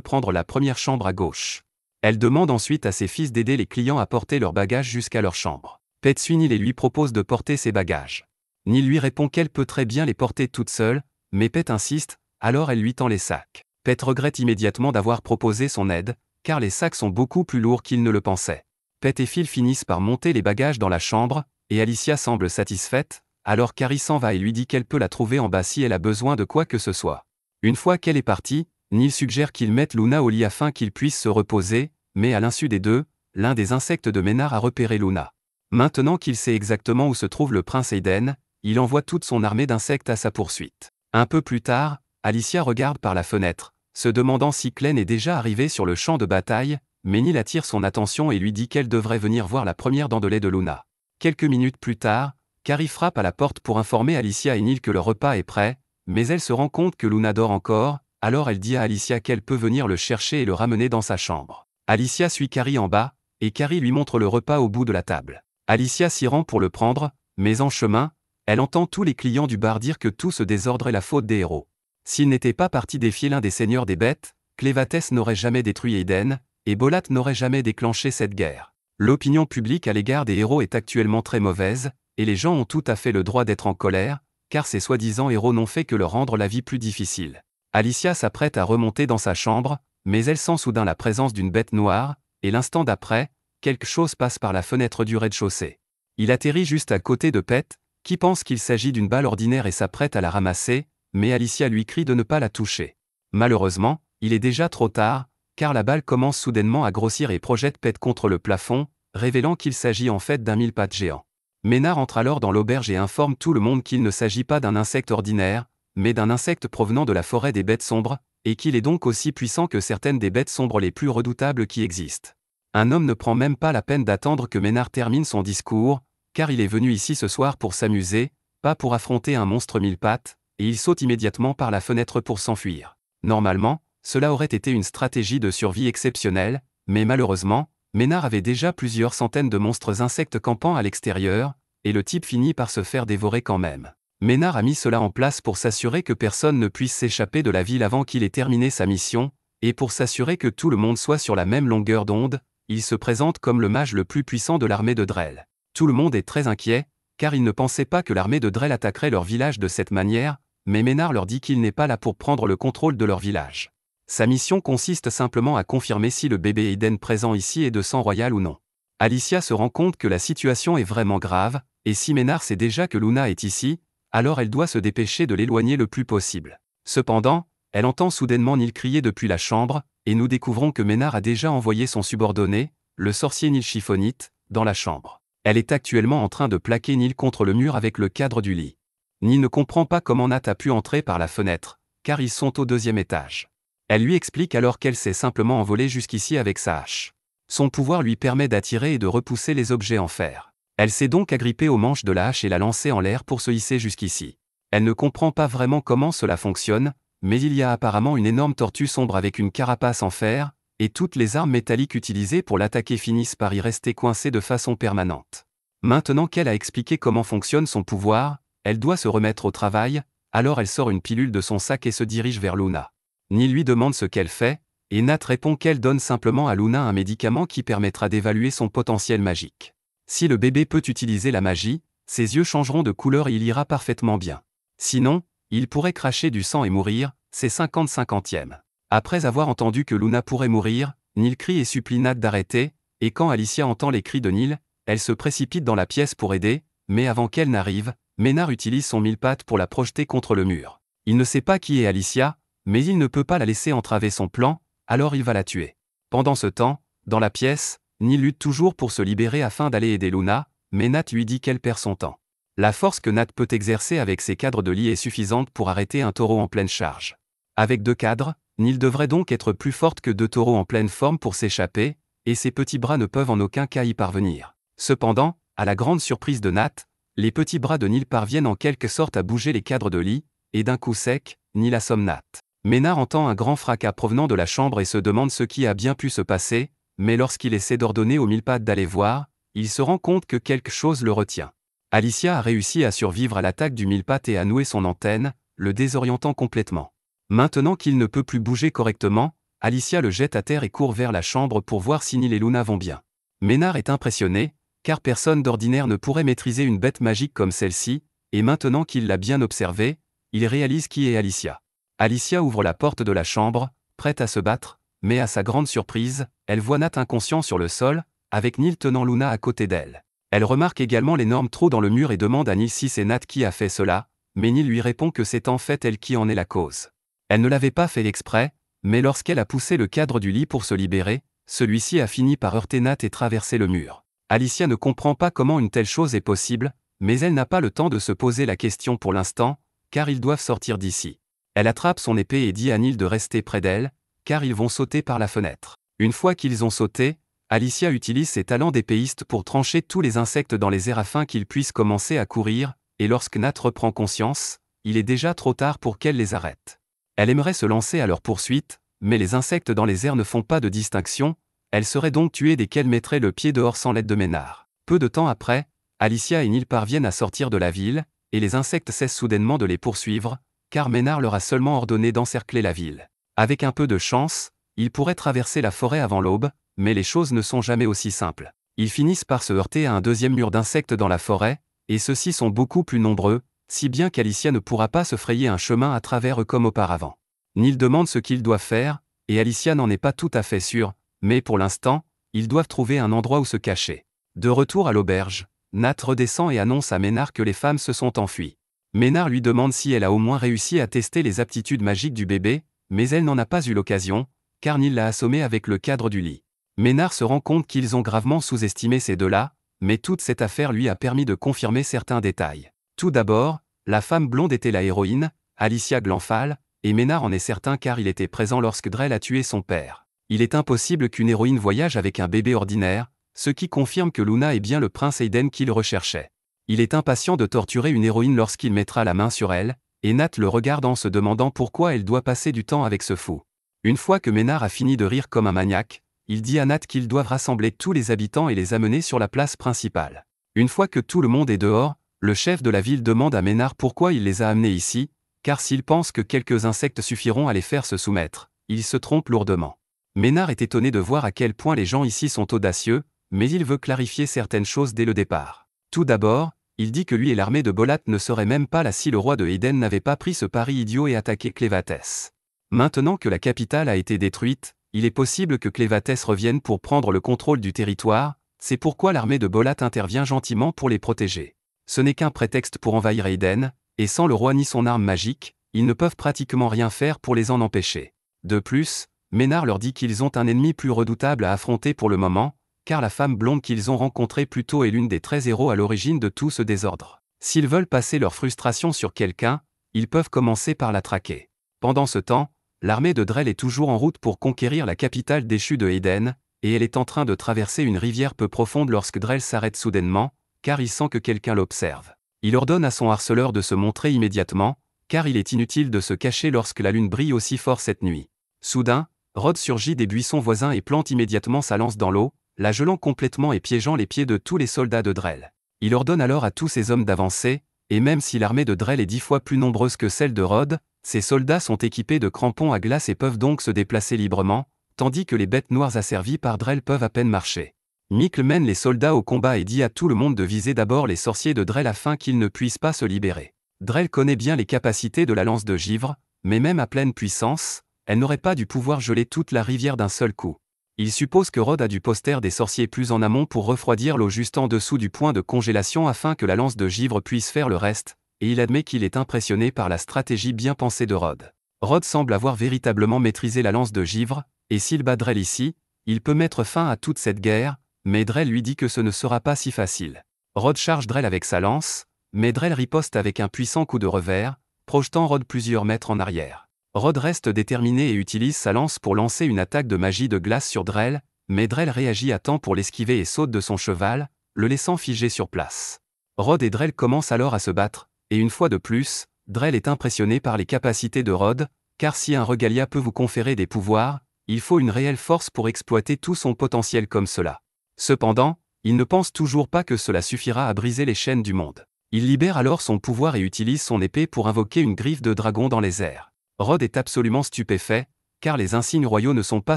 prendre la première chambre à gauche. Elle demande ensuite à ses fils d'aider les clients à porter leurs bagages jusqu'à leur chambre. Pet suit Neil et lui propose de porter ses bagages. Neil lui répond qu'elle peut très bien les porter toute seule, mais Pet insiste, alors elle lui tend les sacs. Pet regrette immédiatement d'avoir proposé son aide, car les sacs sont beaucoup plus lourds qu'il ne le pensait. Pet et Phil finissent par monter les bagages dans la chambre, et Alicia semble satisfaite, alors Carrie s'en va et lui dit qu'elle peut la trouver en bas si elle a besoin de quoi que ce soit. Une fois qu'elle est partie, Neil suggère qu'ils mettent Luna au lit afin qu'ils puissent se reposer, mais à l'insu des deux, l'un des insectes de Ménard a repéré Luna. Maintenant qu'il sait exactement où se trouve le prince Eden, il envoie toute son armée d'insectes à sa poursuite. Un peu plus tard, Alicia regarde par la fenêtre, se demandant si Clem est déjà arrivé sur le champ de bataille, mais Neil attire son attention et lui dit qu'elle devrait venir voir la première dent de lait de Luna. Quelques minutes plus tard, Carrie frappe à la porte pour informer Alicia et Neil que le repas est prêt, mais elle se rend compte que Luna dort encore, alors elle dit à Alicia qu'elle peut venir le chercher et le ramener dans sa chambre. Alicia suit Carrie en bas, et Carrie lui montre le repas au bout de la table. Alicia s'y rend pour le prendre, mais en chemin, elle entend tous les clients du bar dire que tout ce désordre est la faute des héros. S'ils n'étaient pas partis défier l'un des seigneurs des bêtes, Clévatès n'aurait jamais détruit Eden, et Bolat n'aurait jamais déclenché cette guerre. L'opinion publique à l'égard des héros est actuellement très mauvaise, et les gens ont tout à fait le droit d'être en colère, car ces soi-disant héros n'ont fait que leur rendre la vie plus difficile. Alicia s'apprête à remonter dans sa chambre, mais elle sent soudain la présence d'une bête noire, et l'instant d'après, quelque chose passe par la fenêtre du rez-de-chaussée. Il atterrit juste à côté de Pet, qui pense qu'il s'agit d'une balle ordinaire et s'apprête à la ramasser, mais Alicia lui crie de ne pas la toucher. Malheureusement, il est déjà trop tard, car la balle commence soudainement à grossir et projette Pet contre le plafond, révélant qu'il s'agit en fait d'un mille-pattes géant. Ménard entre alors dans l'auberge et informe tout le monde qu'il ne s'agit pas d'un insecte ordinaire, mais d'un insecte provenant de la forêt des bêtes sombres, et qu'il est donc aussi puissant que certaines des bêtes sombres les plus redoutables qui existent. Un homme ne prend même pas la peine d'attendre que Ménard termine son discours, car il est venu ici ce soir pour s'amuser, pas pour affronter un monstre mille pattes, et il saute immédiatement par la fenêtre pour s'enfuir. Normalement, cela aurait été une stratégie de survie exceptionnelle, mais malheureusement, Ménard avait déjà plusieurs centaines de monstres insectes campant à l'extérieur, et le type finit par se faire dévorer quand même. Ménard a mis cela en place pour s'assurer que personne ne puisse s'échapper de la ville avant qu'il ait terminé sa mission, et pour s'assurer que tout le monde soit sur la même longueur d'onde, il se présente comme le mage le plus puissant de l'armée de Drell. Tout le monde est très inquiet, car il ne pensait pas que l'armée de Drell attaquerait leur village de cette manière, mais Ménard leur dit qu'il n'est pas là pour prendre le contrôle de leur village. Sa mission consiste simplement à confirmer si le bébé Eden présent ici est de sang royal ou non. Alicia se rend compte que la situation est vraiment grave, et si Ménard sait déjà que Luna est ici, alors elle doit se dépêcher de l'éloigner le plus possible. Cependant, elle entend soudainement Neil crier depuis la chambre, et nous découvrons que Ménard a déjà envoyé son subordonné, le sorcier Neil Chiffonite, dans la chambre. Elle est actuellement en train de plaquer Neil contre le mur avec le cadre du lit. Neil ne comprend pas comment Nat a pu entrer par la fenêtre, car ils sont au 2e étage. Elle lui explique alors qu'elle s'est simplement envolée jusqu'ici avec sa hache. Son pouvoir lui permet d'attirer et de repousser les objets en fer. Elle s'est donc agrippée aux manches de la hache et la lancer en l'air pour se hisser jusqu'ici. Elle ne comprend pas vraiment comment cela fonctionne, mais il y a apparemment une énorme tortue sombre avec une carapace en fer, et toutes les armes métalliques utilisées pour l'attaquer finissent par y rester coincées de façon permanente. Maintenant qu'elle a expliqué comment fonctionne son pouvoir, elle doit se remettre au travail, alors elle sort une pilule de son sac et se dirige vers Luna. Neil lui demande ce qu'elle fait, et Nat répond qu'elle donne simplement à Luna un médicament qui permettra d'évaluer son potentiel magique. Si le bébé peut utiliser la magie, ses yeux changeront de couleur et il ira parfaitement bien. Sinon, il pourrait cracher du sang et mourir, c'est 50-50e. Après avoir entendu que Luna pourrait mourir, Neil crie et supplie Nat d'arrêter, et quand Alicia entend les cris de Neil, elle se précipite dans la pièce pour aider, mais avant qu'elle n'arrive, Ménard utilise son mille-pattes pour la projeter contre le mur. Il ne sait pas qui est Alicia, mais il ne peut pas la laisser entraver son plan, alors il va la tuer. Pendant ce temps, dans la pièce, Neil lutte toujours pour se libérer afin d'aller aider Luna, mais Nat lui dit qu'elle perd son temps. La force que Nat peut exercer avec ses cadres de lit est suffisante pour arrêter un taureau en pleine charge. Avec 2 cadres, Neil devrait donc être plus forte que 2 taureaux en pleine forme pour s'échapper, et ses petits bras ne peuvent en aucun cas y parvenir. Cependant, à la grande surprise de Nat, les petits bras de Neil parviennent en quelque sorte à bouger les cadres de lit, et d'un coup sec, Neil assomme Nat. Ménard entend un grand fracas provenant de la chambre et se demande ce qui a bien pu se passer, mais lorsqu'il essaie d'ordonner aux mille-pattes d'aller voir, il se rend compte que quelque chose le retient. Alicia a réussi à survivre à l'attaque du mille-pattes et à nouer son antenne, le désorientant complètement. Maintenant qu'il ne peut plus bouger correctement, Alicia le jette à terre et court vers la chambre pour voir si Neil et Luna vont bien. Ménard est impressionné, car personne d'ordinaire ne pourrait maîtriser une bête magique comme celle-ci, et maintenant qu'il l'a bien observée, il réalise qui est Alicia. Alicia ouvre la porte de la chambre, prête à se battre, mais à sa grande surprise, elle voit Nat inconscient sur le sol, avec Neil tenant Luna à côté d'elle. Elle remarque également l'énorme trou dans le mur et demande à Neil si c'est Nat qui a fait cela, mais Neil lui répond que c'est en fait elle qui en est la cause. Elle ne l'avait pas fait exprès, mais lorsqu'elle a poussé le cadre du lit pour se libérer, celui-ci a fini par heurter Nat et traverser le mur. Alicia ne comprend pas comment une telle chose est possible, mais elle n'a pas le temps de se poser la question pour l'instant, car ils doivent sortir d'ici. Elle attrape son épée et dit à Neil de rester près d'elle, car ils vont sauter par la fenêtre. Une fois qu'ils ont sauté, Alicia utilise ses talents d'épéiste pour trancher tous les insectes dans les airs afin qu'ils puissent commencer à courir, et lorsque Nat reprend conscience, il est déjà trop tard pour qu'elle les arrête. Elle aimerait se lancer à leur poursuite, mais les insectes dans les airs ne font pas de distinction, elle serait donc tuée dès qu'elle mettrait le pied dehors sans l'aide de Ménard. Peu de temps après, Alicia et Neil parviennent à sortir de la ville, et les insectes cessent soudainement de les poursuivre, car Ménard leur a seulement ordonné d'encercler la ville. Avec un peu de chance, ils pourraient traverser la forêt avant l'aube, mais les choses ne sont jamais aussi simples. Ils finissent par se heurter à un 2e mur d'insectes dans la forêt, et ceux-ci sont beaucoup plus nombreux, si bien qu'Alicia ne pourra pas se frayer un chemin à travers eux comme auparavant. Neil demande ce qu'ils doivent faire, et Alicia n'en est pas tout à fait sûre, mais pour l'instant, ils doivent trouver un endroit où se cacher. De retour à l'auberge, Nat redescend et annonce à Ménard que les femmes se sont enfuies. Ménard lui demande si elle a au moins réussi à tester les aptitudes magiques du bébé, mais elle n'en a pas eu l'occasion, car Neil l'a assommé avec le cadre du lit. Ménard se rend compte qu'ils ont gravement sous-estimé ces deux-là, mais toute cette affaire lui a permis de confirmer certains détails. Tout d'abord, la femme blonde était la héroïne, Alicia Glanfal, et Ménard en est certain car il était présent lorsque Drell a tué son père. Il est impossible qu'une héroïne voyage avec un bébé ordinaire, ce qui confirme que Luna est bien le prince Aiden qu'il recherchait. Il est impatient de torturer une héroïne lorsqu'il mettra la main sur elle, et Nat le regarde en se demandant pourquoi elle doit passer du temps avec ce fou. Une fois que Ménard a fini de rire comme un maniaque, il dit à Nat qu'ils doivent rassembler tous les habitants et les amener sur la place principale. Une fois que tout le monde est dehors, le chef de la ville demande à Ménard pourquoi il les a amenés ici, car s'il pense que quelques insectes suffiront à les faire se soumettre, il se trompe lourdement. Ménard est étonné de voir à quel point les gens ici sont audacieux, mais il veut clarifier certaines choses dès le départ. Tout d'abord, il dit que lui et l'armée de Bolat ne seraient même pas là si le roi de Eden n'avait pas pris ce pari idiot et attaqué Clévatès. Maintenant que la capitale a été détruite, il est possible que Clévatès revienne pour prendre le contrôle du territoire, c'est pourquoi l'armée de Bolat intervient gentiment pour les protéger. Ce n'est qu'un prétexte pour envahir Eden, et sans le roi ni son arme magique, ils ne peuvent pratiquement rien faire pour les en empêcher. De plus, Ménard leur dit qu'ils ont un ennemi plus redoutable à affronter pour le moment, car la femme blonde qu'ils ont rencontrée plus tôt est l'une des 13 héros à l'origine de tout ce désordre. S'ils veulent passer leur frustration sur quelqu'un, ils peuvent commencer par la traquer. Pendant ce temps, l'armée de Drell est toujours en route pour conquérir la capitale déchue de Eden, et elle est en train de traverser une rivière peu profonde lorsque Drell s'arrête soudainement, car il sent que quelqu'un l'observe. Il ordonne à son harceleur de se montrer immédiatement, car il est inutile de se cacher lorsque la lune brille aussi fort cette nuit. Soudain, Rod surgit des buissons voisins et plante immédiatement sa lance dans l'eau, la gelant complètement et piégeant les pieds de tous les soldats de Drell. Il ordonne alors à tous ses hommes d'avancer, et même si l'armée de Drell est 10 fois plus nombreuse que celle de Rod, ses soldats sont équipés de crampons à glace et peuvent donc se déplacer librement, tandis que les bêtes noires asservies par Drell peuvent à peine marcher. Mickle mène les soldats au combat et dit à tout le monde de viser d'abord les sorciers de Drell afin qu'ils ne puissent pas se libérer. Drell connaît bien les capacités de la lance de givre, mais même à pleine puissance, elle n'aurait pas dû pouvoir geler toute la rivière d'un seul coup. Il suppose que Rod a dû poster des sorciers plus en amont pour refroidir l'eau juste en dessous du point de congélation afin que la lance de givre puisse faire le reste, et il admet qu'il est impressionné par la stratégie bien pensée de Rod. Rod semble avoir véritablement maîtrisé la lance de givre, et s'il bat Drell ici, il peut mettre fin à toute cette guerre, mais Drell lui dit que ce ne sera pas si facile. Rod charge Drell avec sa lance, mais Drell riposte avec un puissant coup de revers, projetant Rod plusieurs mètres en arrière. Rod reste déterminé et utilise sa lance pour lancer une attaque de magie de glace sur Drell, mais Drell réagit à temps pour l'esquiver et saute de son cheval, le laissant figé sur place. Rod et Drell commencent alors à se battre, et une fois de plus, Drell est impressionné par les capacités de Rod, car si un Regalia peut vous conférer des pouvoirs, il faut une réelle force pour exploiter tout son potentiel comme cela. Cependant, il ne pense toujours pas que cela suffira à briser les chaînes du monde. Il libère alors son pouvoir et utilise son épée pour invoquer une griffe de dragon dans les airs. Rod est absolument stupéfait, car les insignes royaux ne sont pas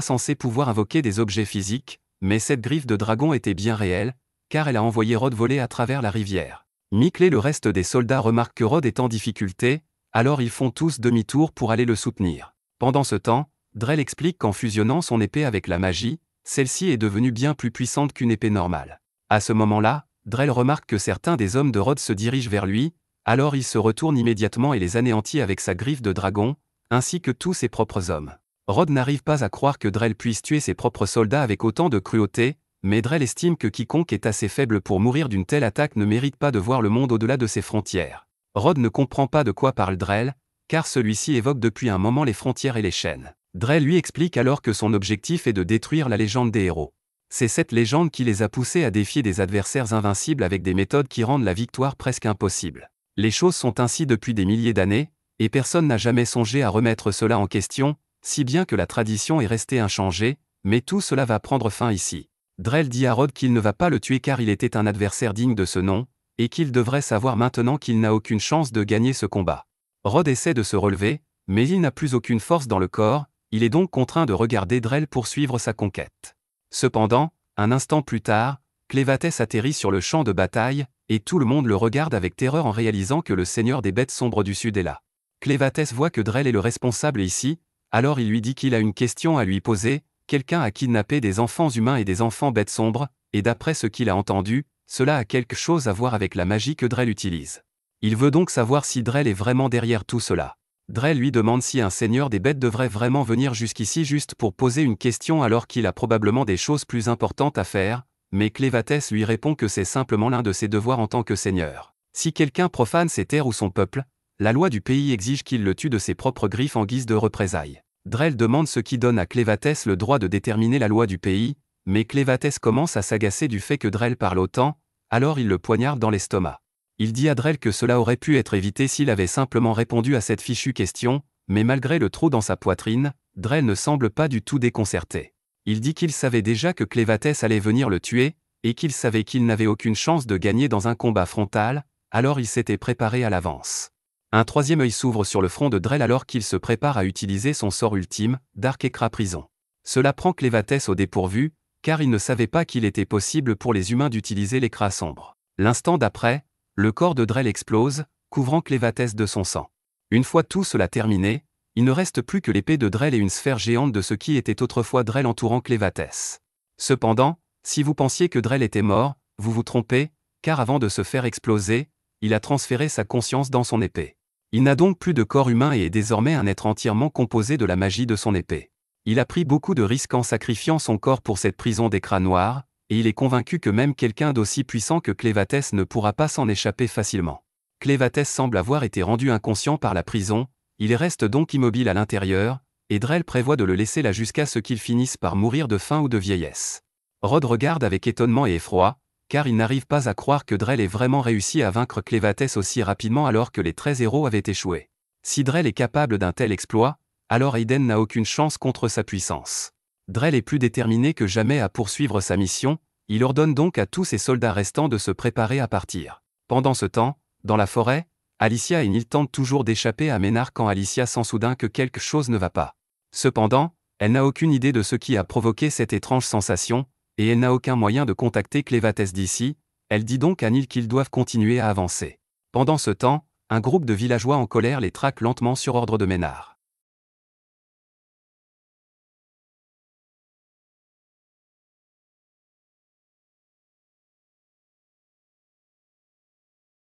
censés pouvoir invoquer des objets physiques, mais cette griffe de dragon était bien réelle, car elle a envoyé Rod voler à travers la rivière. Mickle et le reste des soldats remarquent que Rod est en difficulté, alors ils font tous demi-tour pour aller le soutenir. Pendant ce temps, Drell explique qu'en fusionnant son épée avec la magie, celle-ci est devenue bien plus puissante qu'une épée normale. À ce moment-là, Drell remarque que certains des hommes de Rod se dirigent vers lui, alors il se retourne immédiatement et les anéantit avec sa griffe de dragon, ainsi que tous ses propres hommes. Rod n'arrive pas à croire que Drell puisse tuer ses propres soldats avec autant de cruauté, mais Drell estime que quiconque est assez faible pour mourir d'une telle attaque ne mérite pas de voir le monde au-delà de ses frontières. Rod ne comprend pas de quoi parle Drell, car celui-ci évoque depuis un moment les frontières et les chaînes. Drell lui explique alors que son objectif est de détruire la légende des héros. C'est cette légende qui les a poussés à défier des adversaires invincibles avec des méthodes qui rendent la victoire presque impossible. Les choses sont ainsi depuis des milliers d'années, et personne n'a jamais songé à remettre cela en question, si bien que la tradition est restée inchangée, mais tout cela va prendre fin ici. Drell dit à Rod qu'il ne va pas le tuer car il était un adversaire digne de ce nom, et qu'il devrait savoir maintenant qu'il n'a aucune chance de gagner ce combat. Rod essaie de se relever, mais il n'a plus aucune force dans le corps, il est donc contraint de regarder Drell poursuivre sa conquête. Cependant, un instant plus tard, Clévatès atterrit sur le champ de bataille, et tout le monde le regarde avec terreur en réalisant que le seigneur des bêtes sombres du Sud est là. Clévatès voit que Drell est le responsable ici, alors il lui dit qu'il a une question à lui poser, quelqu'un a kidnappé des enfants humains et des enfants bêtes sombres, et d'après ce qu'il a entendu, cela a quelque chose à voir avec la magie que Drell utilise. Il veut donc savoir si Drell est vraiment derrière tout cela. Drell lui demande si un seigneur des bêtes devrait vraiment venir jusqu'ici juste pour poser une question alors qu'il a probablement des choses plus importantes à faire, mais Clévatès lui répond que c'est simplement l'un de ses devoirs en tant que seigneur. Si quelqu'un profane ses terres ou son peuple, la loi du pays exige qu'il le tue de ses propres griffes en guise de représailles. Drell demande ce qui donne à Clévatès le droit de déterminer la loi du pays, mais Clévatès commence à s'agacer du fait que Drell parle autant, alors il le poignarde dans l'estomac. Il dit à Drell que cela aurait pu être évité s'il avait simplement répondu à cette fichue question, mais malgré le trou dans sa poitrine, Drell ne semble pas du tout déconcerté. Il dit qu'il savait déjà que Clévatès allait venir le tuer, et qu'il savait qu'il n'avait aucune chance de gagner dans un combat frontal, alors il s'était préparé à l'avance. Un troisième œil s'ouvre sur le front de Drell alors qu'il se prépare à utiliser son sort ultime, Dark Écrat Prison. Cela prend Clévatès au dépourvu, car il ne savait pas qu'il était possible pour les humains d'utiliser l'écrat sombre. L'instant d'après, le corps de Drell explose, couvrant Clévatès de son sang. Une fois tout cela terminé, il ne reste plus que l'épée de Drell et une sphère géante de ce qui était autrefois Drell entourant Clévatès. Cependant, si vous pensiez que Drell était mort, vous vous trompez, car avant de se faire exploser, il a transféré sa conscience dans son épée. Il n'a donc plus de corps humain et est désormais un être entièrement composé de la magie de son épée. Il a pris beaucoup de risques en sacrifiant son corps pour cette prison d'écrat noir, et il est convaincu que même quelqu'un d'aussi puissant que Clévatès ne pourra pas s'en échapper facilement. Clévatès semble avoir été rendu inconscient par la prison, il reste donc immobile à l'intérieur, et Drell prévoit de le laisser là jusqu'à ce qu'il finisse par mourir de faim ou de vieillesse. Rod regarde avec étonnement et effroi, car il n'arrive pas à croire que Drell ait vraiment réussi à vaincre Clévatès aussi rapidement alors que les 13 héros avaient échoué. Si Drell est capable d'un tel exploit, alors Aiden n'a aucune chance contre sa puissance. Drell est plus déterminé que jamais à poursuivre sa mission, il ordonne donc à tous ses soldats restants de se préparer à partir. Pendant ce temps, dans la forêt, Alicia et Neil tentent toujours d'échapper à Ménard quand Alicia sent soudain que quelque chose ne va pas. Cependant, elle n'a aucune idée de ce qui a provoqué cette étrange sensation, et elle n'a aucun moyen de contacter Clévatès d'ici, elle dit donc à Neil qu'ils doivent continuer à avancer. Pendant ce temps, un groupe de villageois en colère les traque lentement sur ordre de Ménard.